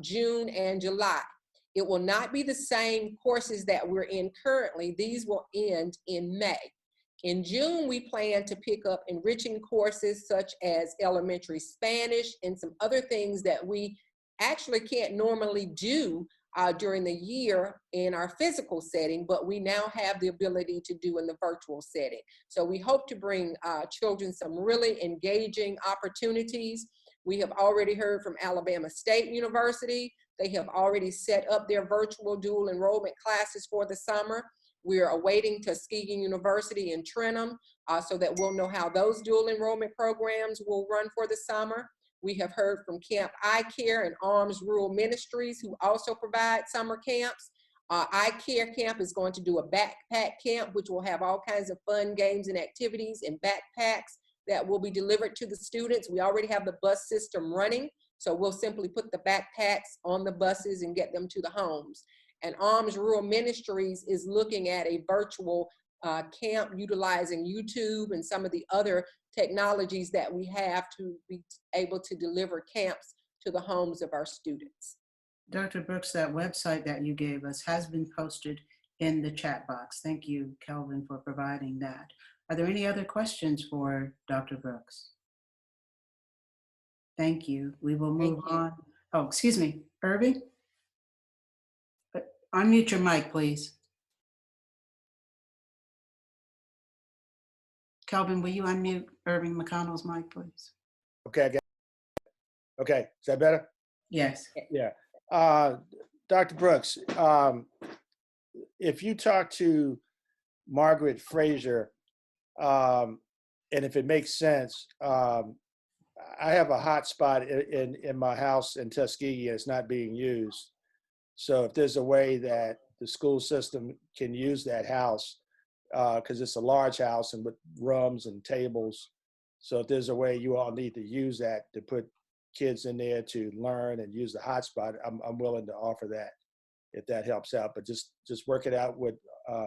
June and July. It will not be the same courses that we're in currently. These will end in May. In June, we plan to pick up enriching courses such as elementary Spanish and some other things that we actually can't normally do during the year in our physical setting, but we now have the ability to do in the virtual setting. So we hope to bring children some really engaging opportunities. We have already heard from Alabama State University. They have already set up their virtual dual enrollment classes for the summer. We are awaiting Tuskegee University in Trenton so that we'll know how those dual enrollment programs will run for the summer. We have heard from Camp Eye Care and Arms Rural Ministries, who also provide summer camps. Eye Care Camp is going to do a backpack camp, which will have all kinds of fun games and activities and backpacks that will be delivered to the students. We already have the bus system running, so we'll simply put the backpacks on the buses and get them to the homes. And Arms Rural Ministries is looking at a virtual camp utilizing YouTube and some of the other technologies that we have to be able to deliver camps to the homes of our students. Dr. Brooks, that website that you gave us has been posted in the chat box. Thank you, Kelvin, for providing that. Are there any other questions for Dr. Brooks? Thank you. We will move on. Oh, excuse me, Irving? Unmute your mic, please. Kelvin, will you unmute Irving McConnell's mic, please? Okay, I got it. Okay, is that better? Yes. Yeah. Dr. Brooks, if you talk to Margaret Frazier, and if it makes sense, I have a hotspot in my house in Tuskegee and it's not being used. So if there's a way that the school system can use that house, because it's a large house and with rooms and tables. So if there's a way you all need to use that to put kids in there to learn and use the hotspot, I'm willing to offer that if that helps out. But just work it out with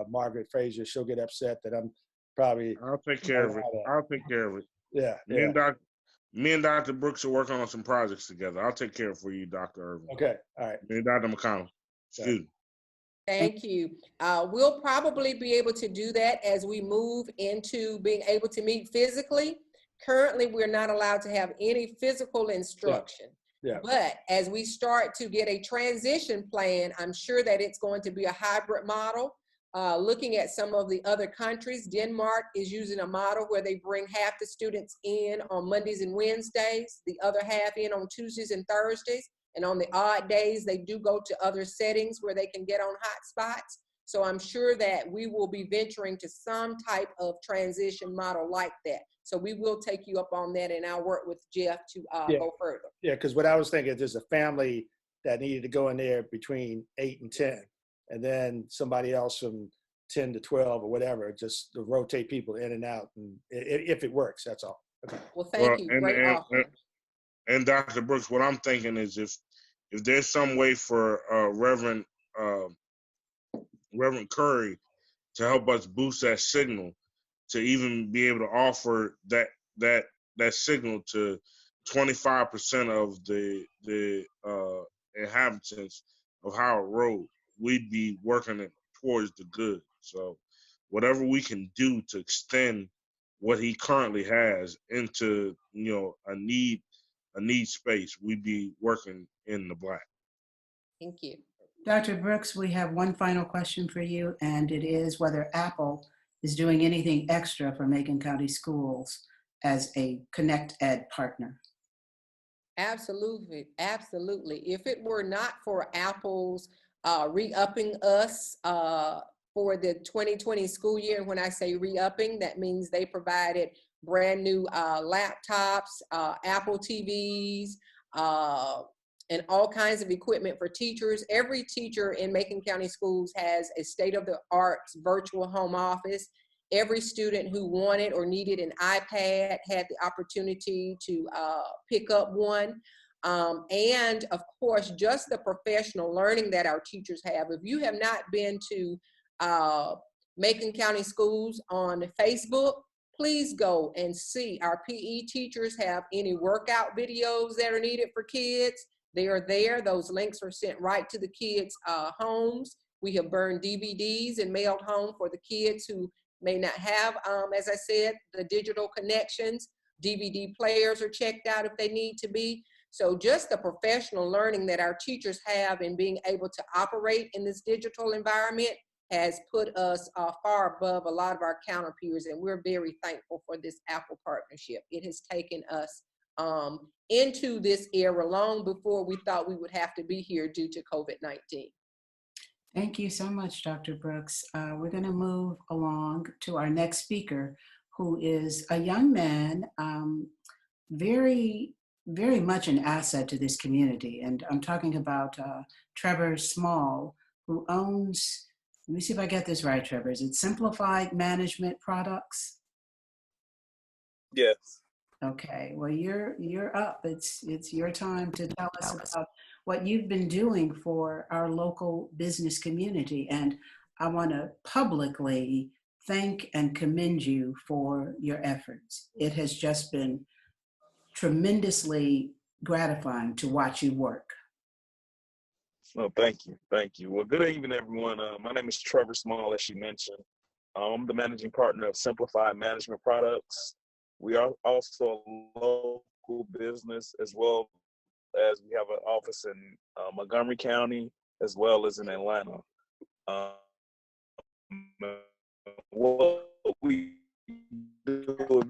Margaret Frazier. She'll get upset that I'm probably. I'll take care of it. I'll take care of it. Yeah. Me and Dr. Brooks are working on some projects together. I'll take care of it for you, Dr. Irvin. Okay. All right. Me and Dr. McConnell. Excuse me. Thank you. We'll probably be able to do that as we move into being able to meet physically. Currently, we're not allowed to have any physical instruction. Yeah. But as we start to get a transition plan, I'm sure that it's going to be a hybrid model. Looking at some of the other countries, Denmark is using a model where they bring half the students in on Mondays and Wednesdays, the other half in on Tuesdays and Thursdays. And on the odd days, they do go to other settings where they can get on hotspots. So I'm sure that we will be venturing to some type of transition model like that. So we will take you up on that, and I'll work with Jeff to go further. Yeah, because what I was thinking, there's a family that needed to go in there between 8 and 10, and then somebody else from 10 to 12 or whatever, just to rotate people in and out, and if it works, that's all. Okay. Well, thank you. Great offer. And Dr. Brooks, what I'm thinking is if there's some way for Reverend Curry to help us boost that signal, to even be able to offer that signal to 25% of the inhabitants of Howard Road, we'd be working it towards the good. So whatever we can do to extend what he currently has into a need space, we'd be working in the black. Thank you. Dr. Brooks, we have one final question for you, and it is whether Apple is doing anything extra for Macon County Schools as a Connect Ed partner. Absolutely, absolutely. If it were not for Apple's re-upping us for the 2020 school year, and when I say re-upping, that means they provided brand new laptops, Apple TVs, and all kinds of equipment for teachers. Every teacher in Macon County Schools has a state-of-the-art virtual home office. Every student who wanted or needed an iPad had the opportunity to pick up one. And of course, just the professional learning that our teachers have. If you have not been to Macon County Schools on Facebook, please go and see. Our PE teachers have any workout videos that are needed for kids. They are there. Those links are sent right to the kids' homes. We have burned DVDs and mailed home for the kids who may not have, as I said, the digital connections. DVD players are checked out if they need to be. So just the professional learning that our teachers have in being able to operate in this digital environment has put us far above a lot of our counter peers, and we're very thankful for this Apple partnership. It has taken us into this era long before we thought we would have to be here due to COVID-19. Thank you so much, Dr. Brooks. We're going to move along to our next speaker, who is a young man, very much an asset to this community. And I'm talking about Trevor Small, who owns, let me see if I get this right, Trevor. Is it Simplified Management Products? Yes. Okay, well, you're up. It's your time to tell us about what you've been doing for our local business community. And I want to publicly thank and commend you for your efforts. It has just been tremendously gratifying to watch you work. Oh, thank you. Thank you. Well, good evening, everyone. My name is Trevor Small, as you mentioned. I'm the managing partner of Simplified Management Products. We are also a local business, as well as we have an office in Montgomery County, as well as in Atlanta. What we do,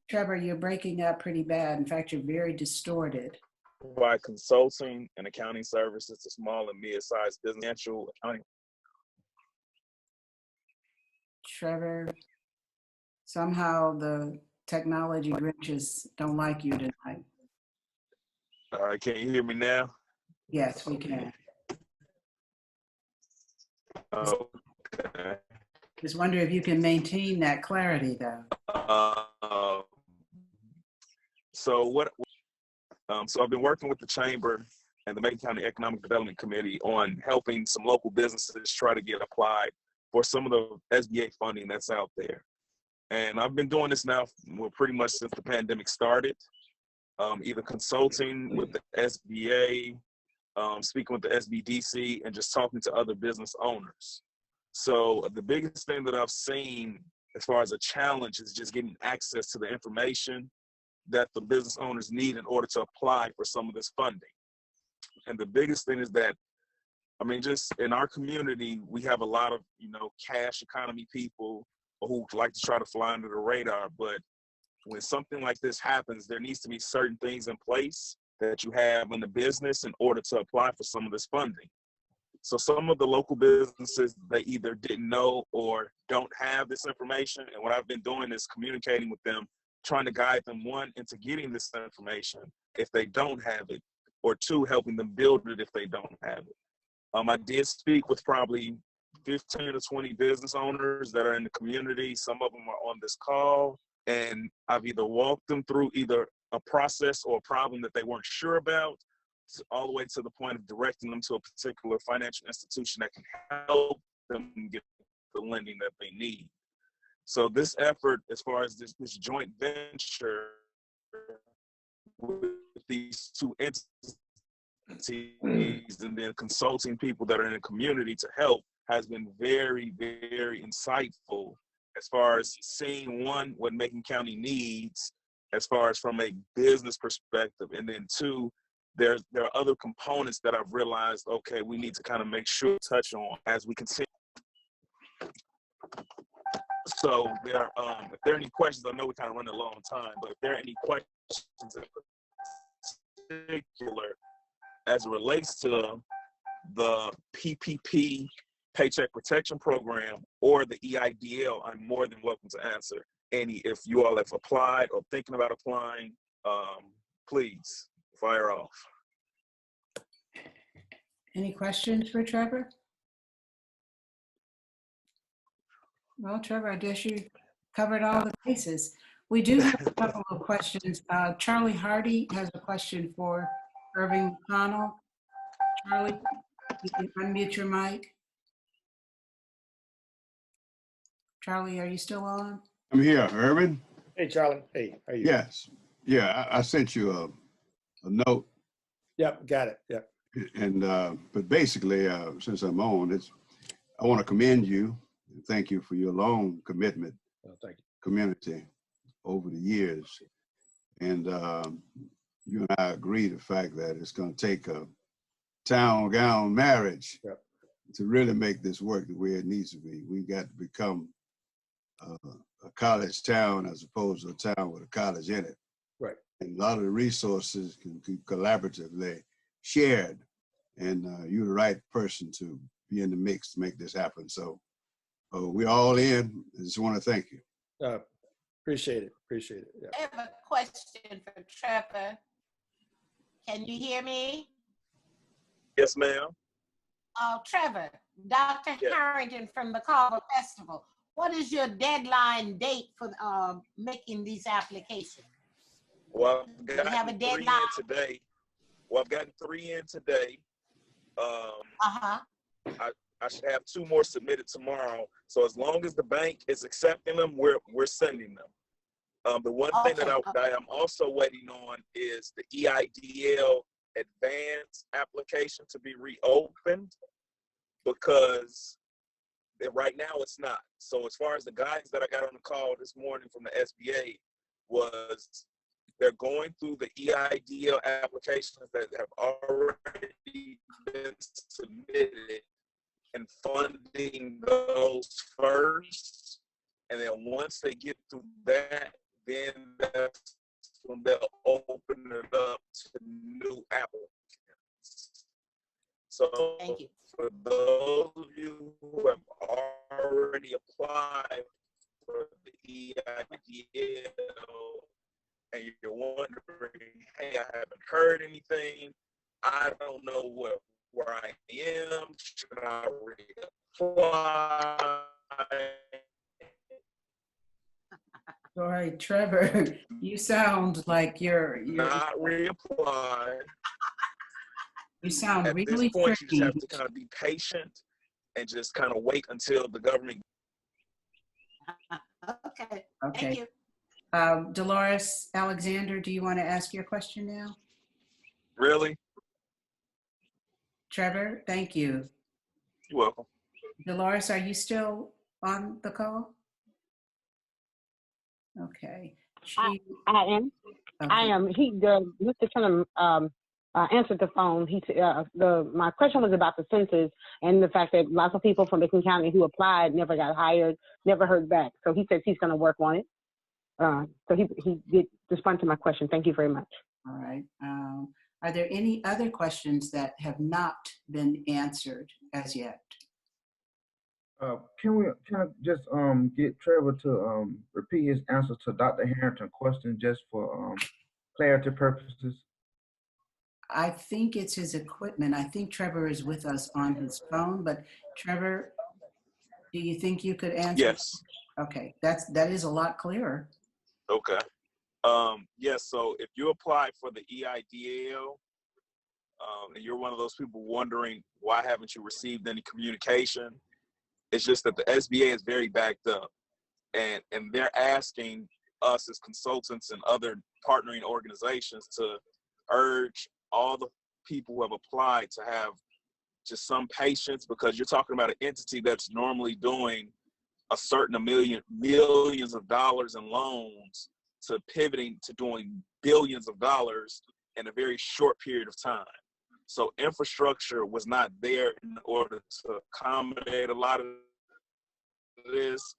Trevor, you're breaking up pretty bad. In fact, you're very distorted. provide consulting and accounting services to small and mid-sized business, financial accounting. Trevor, somehow the technology Grinches don't like you tonight. All right, can you hear me now? Yes, we can. Okay. Just wonder if you can maintain that clarity, though. So I've been working with the Chamber and the Macon County Economic Development Committee on helping some local businesses try to get applied for some of the SBA funding that's out there. And I've been doing this now pretty much since the pandemic started, either consulting with the SBA, speaking with the SBDC, and just talking to other business owners. So the biggest thing that I've seen as far as a challenge is just getting access to the information that the business owners need in order to apply for some of this funding. And the biggest thing is that, I mean, just in our community, we have a lot of, cash economy people who like to try to fly under the radar. But when something like this happens, there needs to be certain things in place that you have in the business in order to apply for some of this funding. So some of the local businesses, they either didn't know or don't have this information. And what I've been doing is communicating with them, trying to guide them, one, into getting this information if they don't have it, or two, helping them build it if they don't have it. I did speak with probably 15 to 20 business owners that are in the community. Some of them are on this call, and I've either walked them through either a process or a problem that they weren't sure about, all the way to the point of directing them to a particular financial institution that can help them get the lending that they need. So this effort, as far as this joint venture with these two entities and then consulting people that are in the community to help, has been very, very insightful as far as seeing, one, what Macon County needs as far as from a business perspective, and then two, there are other components that I've realized, okay, we need to kind of make sure to touch on as we continue. So if there are any questions, I know we kind of run a long time, but if there are any questions in particular as it relates to the PPP Paycheck Protection Program or the EIDL, I'm more than welcome to answer any. If you all have applied or thinking about applying, please fire off. Any questions for Trevor? Well, Trevor, I guess you covered all the bases. We do have a couple of questions. Charlie Hardy has a question for Irving McConnell. Charlie, you can unmute your mic. Charlie, are you still on? I'm here, Irvin. Hey, Charlie. Hey, how are you? Yes. Yeah, I sent you a note, Yep, got it. Yep. and but basically, since I'm on, I want to commend you and thank you for your long commitment, Well, thank you. community over the years, and you and I agree the fact that it's going to take a town gown marriage Yep. to really make this work the way it needs to be. We got to become a college town as opposed to a town with a college in it. Right. And a lot of the resources can be collaboratively shared. And you're the right person to be in the mix to make this happen. So we're all in. I just want to thank you. Appreciate it. Appreciate it. Yeah. I have a question for Trevor. Can you hear me? Yes, ma'am. Trevor, Dr. Yeah. Harrington from the Carver Festival. What is your deadline date for making these applications? Well, I've Do you have a gotten 3 in deadline? today. Well, I've gotten 3 in today. Uh-huh. I should have 2 more submitted tomorrow. So as long as the bank is accepting them, we're sending them. The one thing that I am also waiting on is the EIDL advanced application to be reopened, because right now it's not. So as far as the guys that I got on the call this morning from the SBA, was they're going through the EIDL applications that have already been submitted and funding those first. And then once they get through that, then that's when they'll open it up to new applicants. So Thank you. for those of you who have already applied for the EIDL and you're wondering, hey, I haven't heard anything, I don't know where I am, should I reapply? All right, Trevor, you sound like you're Not reapply. you sound At really this point, you just have tricky. to kind of be patient and just kind of wait until the government. Okay. Okay. Thank you. Dolores Alexander, do you want to ask your question now? Really? Trevor, thank you. You're welcome. Dolores, are you still on the call? Okay. I am. Okay. I am. Mr. Tennum answered the phone. My question was about the census and the fact that lots of people from Macon County who applied never got hired, never heard back. So he says he's going to work on it. So he did respond to my question. Thank you very much. All right. Are there any other questions that have not been answered as yet? Can I just get Trevor to repeat his answer to Dr. Harrington's question just for clarity purposes? I think it's his equipment. I think Trevor is with us on his phone, but Trevor, do you think you could answer? Yes. Okay, that is a lot clearer. Okay. Yes, so if you apply for the EIDL, and you're one of those people wondering why haven't you received any communication, it's just that the SBA is very backed up, and they're asking us as consultants and other partnering organizations to urge all the people who have applied to have just some patience, because you're talking about an entity that's normally doing a certain millions of dollars in loans to pivoting to doing billions of dollars in a very short period of time. So infrastructure was not there in order to accommodate a lot of this.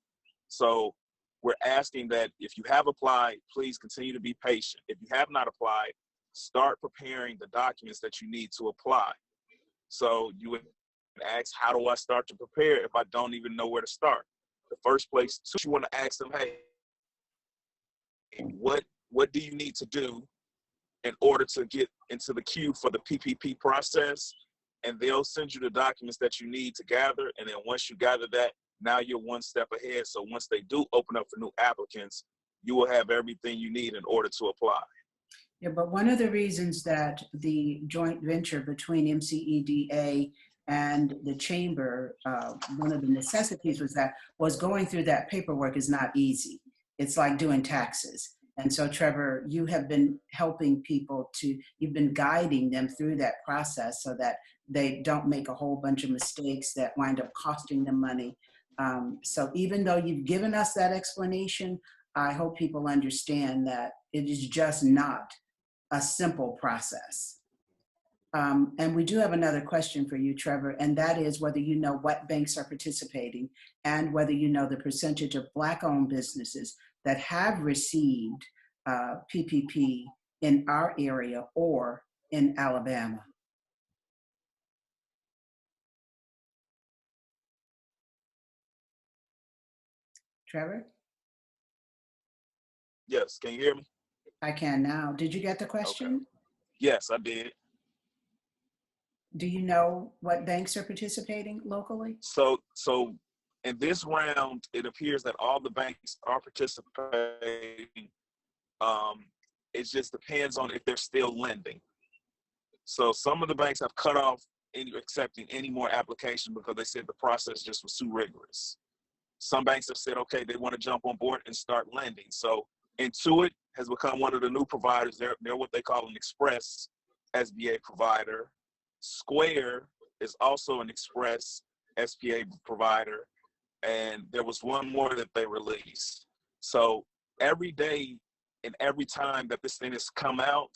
So we're asking that if you have applied, please continue to be patient. If you have not applied, start preparing the documents that you need to apply. So you would ask, how do I start to prepare if I don't even know where to start? The first place, you want to ask them, hey, what do you need to do in order to get into the queue for the PPP process? And they'll send you the documents that you need to gather. And then once you gather that, now you're one step ahead. So once they do open up for new applicants, you will have everything you need in order to apply. Yeah, but one of the reasons that the joint venture between MCEDA and the chamber, one of the necessities was going through that paperwork is not easy. It's like doing taxes. And so, Trevor, you have been helping people you've been guiding them through that process so that they don't make a whole bunch of mistakes that wind up costing them money. So even though you've given us that explanation, I hope people understand that it is just not a simple process. And we do have another question for you, Trevor, and that is whether you know what banks are participating and whether you know the percentage of Black-owned businesses that have received PPP in our area or in Alabama. Trevor? Yes, can you hear me? I can now. Did you get the question? Okay. Yes, I did. Do you know what banks are participating locally? So in this round, it appears that all the banks are participating. It just depends on if they're still lending. So some of the banks have cut off accepting any more application because they said the process just was too rigorous. Some banks have said, okay, they want to jump on board and start lending. So Intuit has become one of the new providers. They're what they call an express SBA provider. Square is also an express SBA provider. And there was one more that they released. So every day and every time that this thing has come out,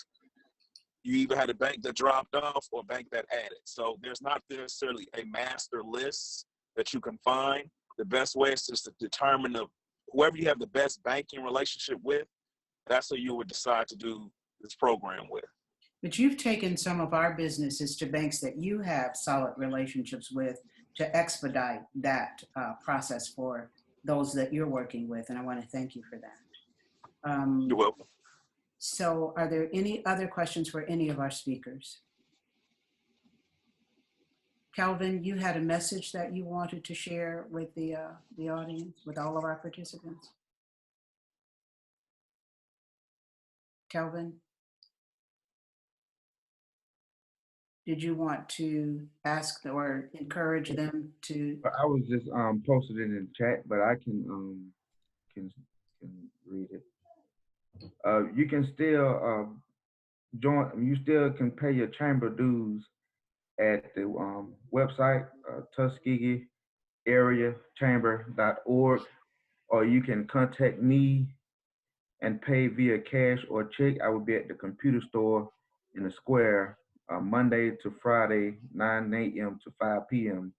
you either had a bank that dropped off or a bank that added. So there's not necessarily a master list that you can find. The best way is just to determine whoever you have the best banking relationship with, that's who you would decide to do this program with. But you've taken some of our businesses to banks that you have solid relationships with to expedite that process for those that you're working with, and I want to thank you for that. You're welcome. So are there any other questions for any of our speakers? Calvin, you had a message that you wanted to share with the audience, with all of our participants? Calvin? Did you want to ask or encourage them to? I was just posted it in the chat, but I can read it. You can still join. You still can pay your chamber dues at the website Tuskegee Area Chamber.org, or you can contact me and pay via cash or check. I will be at the computer store in the square Monday to Friday, 9 a.m. to 5 p.m.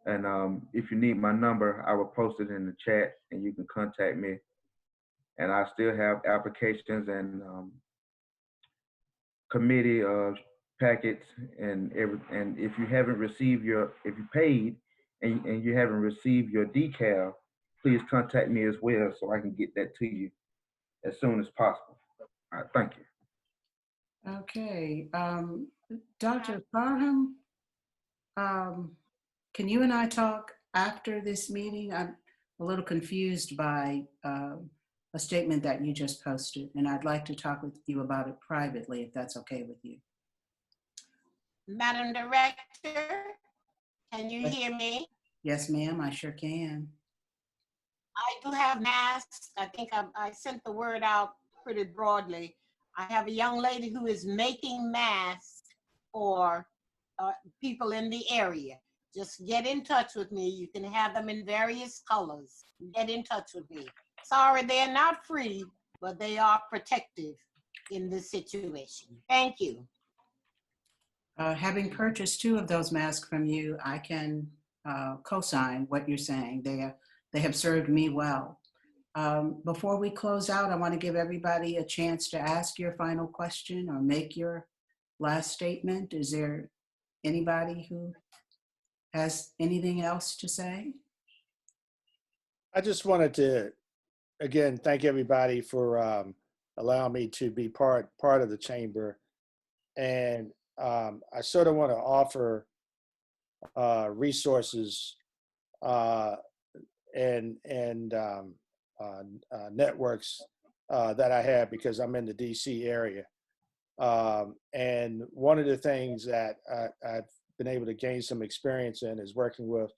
And if you need my number, I will post it in the chat and you can contact me. And I still have applications and committee packets and if you haven't received if you paid and you haven't received your decal, please contact me as well so I can get that to you as soon as possible. All right, thank you. Okay, Dr. Parham, can you and I talk after this meeting? I'm a little confused by a statement that you just posted, and I'd like to talk with you about it privately, if that's okay with you. Madam Director, can you hear me? Yes, ma'am, I sure can. I do have masks. I think I sent the word out pretty broadly. I have a young lady who is making masks for people in the area. Just get in touch with me. You can have them in various colors. Get in touch with me. Sorry, they're not free, but they are protective in this situation. Thank you. Having purchased 2 of those masks from you, I can co-sign what you're saying. They have served me well. Before we close out, I want to give everybody a chance to ask your final question or make your last statement. Is there anybody who has anything else to say? I just wanted to, again, thank everybody for allowing me to be part of the chamber. And I sort of want to offer resources and networks that I have because I'm in the DC area. And one of the things that I've been able to gain some experience in is working with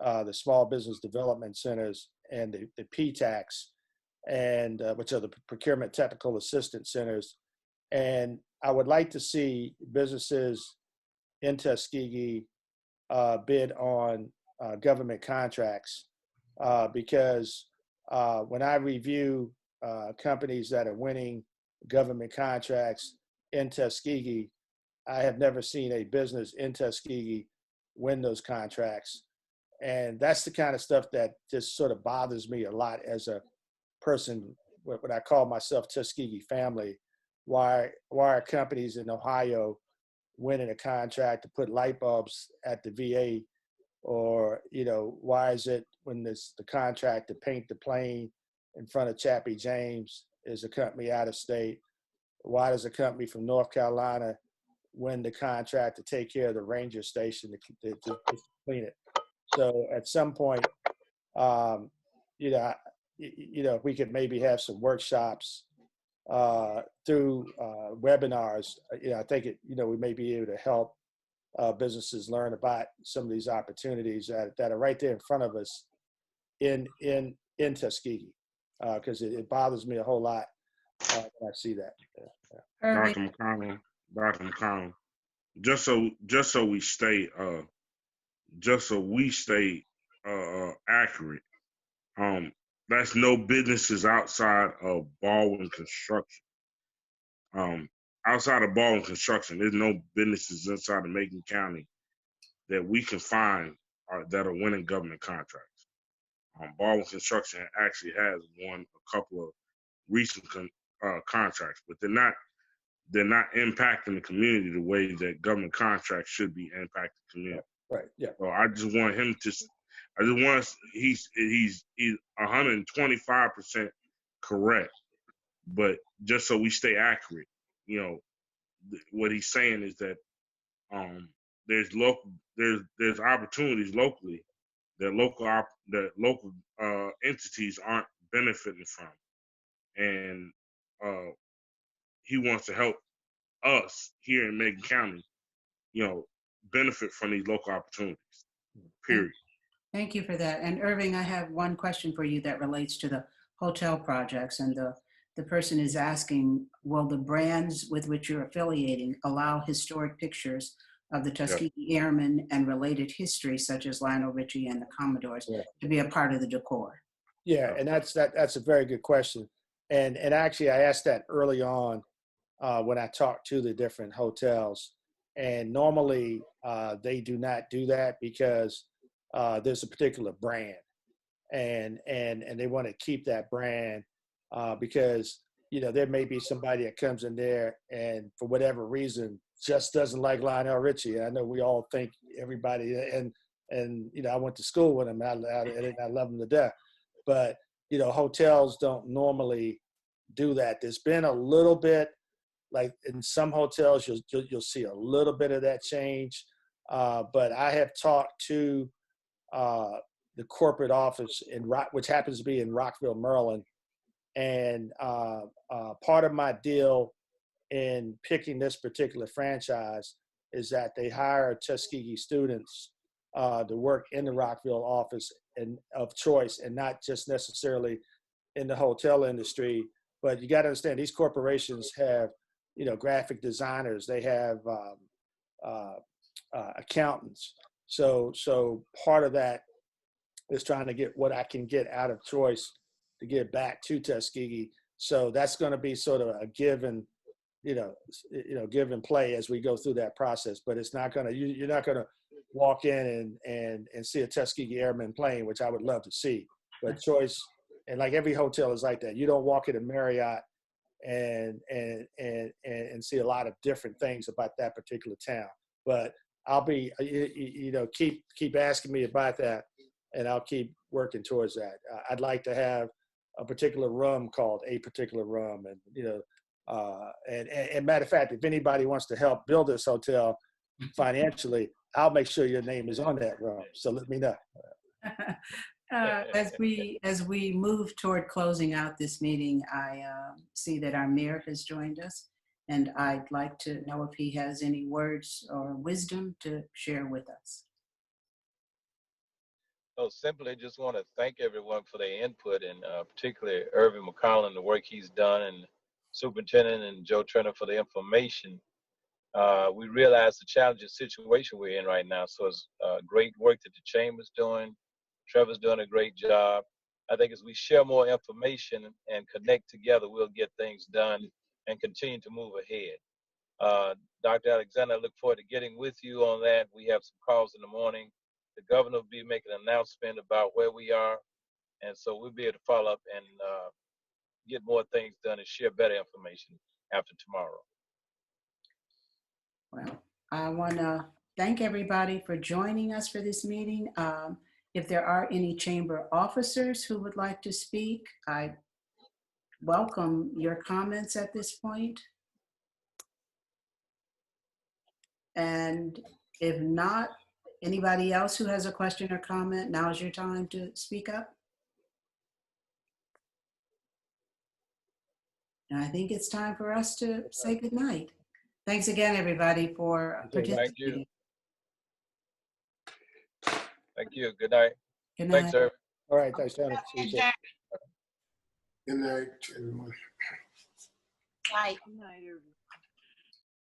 the small business development centers and the PTACs, and which are the procurement technical assistance centers. And I would like to see businesses in Tuskegee bid on government contracts because when I review companies that are winning government contracts in Tuskegee, I have never seen a business in Tuskegee win those contracts. And that's the kind of stuff that just sort of bothers me a lot as a person, what I call myself Tuskegee family. Why are companies in Ohio winning a contract to put light bulbs at the VA? Or, why is it when the contract to paint the plane in front of Chappie James is a company out of state? Why does a company from North Carolina win the contract to take care of the ranger station to clean it? So at some point, if we could maybe have some workshops through webinars, I think we may be able to help businesses learn about some of these opportunities that are right there in front of us in Tuskegee, because it bothers me a whole lot when I see that. Dr. McConnell, just so we stay accurate, that's no businesses outside of Baldwin Construction. Outside of Baldwin Construction, there's no businesses inside of Macon County that we can find that are winning government contracts. Baldwin Construction actually has won a couple of recent contracts, but they're not impacting the community the way that government contracts should be impacting the community. Right. Yeah. So I just want him to. He's 125% correct, but just so we stay accurate, what he's saying is that there's opportunities locally that local entities aren't benefiting from, and he wants to help us here in Macon County, benefit from these local opportunities. Period. Thank you for that. And Irving, I have one question for you that relates to the hotel projects. And the person is asking, will the brands with which you're affiliating allow historic pictures of the Tuskegee Airmen and related history, such as Lionel Richie and the Commodores, to be a part of the decor? Yeah, and that's a very good question. And actually, I asked that early on when I talked to the different hotels. And normally, they do not do that because there's a particular brand, and they want to keep that brand because there may be somebody that comes in there and for whatever reason just doesn't like Lionel Richie. I know we all think everybody, and I went to school with him, and I love him to death. But hotels don't normally do that. There's been a little bit, like in some hotels, you'll see a little bit of that change. But I have talked to the corporate office which happens to be in Rockville, Maryland. And part of my deal in picking this particular franchise is that they hire Tuskegee students to work in the Rockville office and of choice, and not just necessarily in the hotel industry. But you got to understand, these corporations have, graphic designers, they have accountants. So part of that is trying to get what I can get out of choice to get back to Tuskegee. So that's going to be sort of a give and play as we go through that process. But it's not going to, you're not going to walk in and see a Tuskegee Airman plane, which I would love to see. But choice, and like every hotel is like that. You don't walk in a Marriott and see a lot of different things about that particular town. But I'll be, keep asking me about that, and I'll keep working towards that. I'd like to have a particular room called A Particular Room, and matter of fact, if anybody wants to help build this hotel financially, I'll make sure your name is on that room. So let me know. As we move toward closing out this meeting, I see that our mayor has joined us, and I'd like to know if he has any words or wisdom to share with us. So simply just want to thank everyone for their input, and particularly Irvin McCollum, the work he's done, and Superintendent and Joe Turner for the information. We realize the challenging situation we're in right now, so it's great work that the Chamber's doing. Trevor's doing a great job. I think as we share more information and connect together, we'll get things done and continue to move ahead. Dr. Alexander, I look forward to getting with you on that. We have some calls in the morning. The governor will be making an announcement about where we are, and so we'll be able to follow up and get more things done and share better information after tomorrow. Well, I want to thank everybody for joining us for this meeting. If there are any chamber officers who would like to speak, I welcome your comments at this point. And if not, anybody else who has a question or comment, now is your time to speak up. And I think it's time for us to say goodnight. Thanks again, everybody, for participating. Thank you. Thank you. Good night. Good night. Thanks, Irvin. All right, thanks, Tony. See you soon. Good night, everyone. Right. Good night, everyone.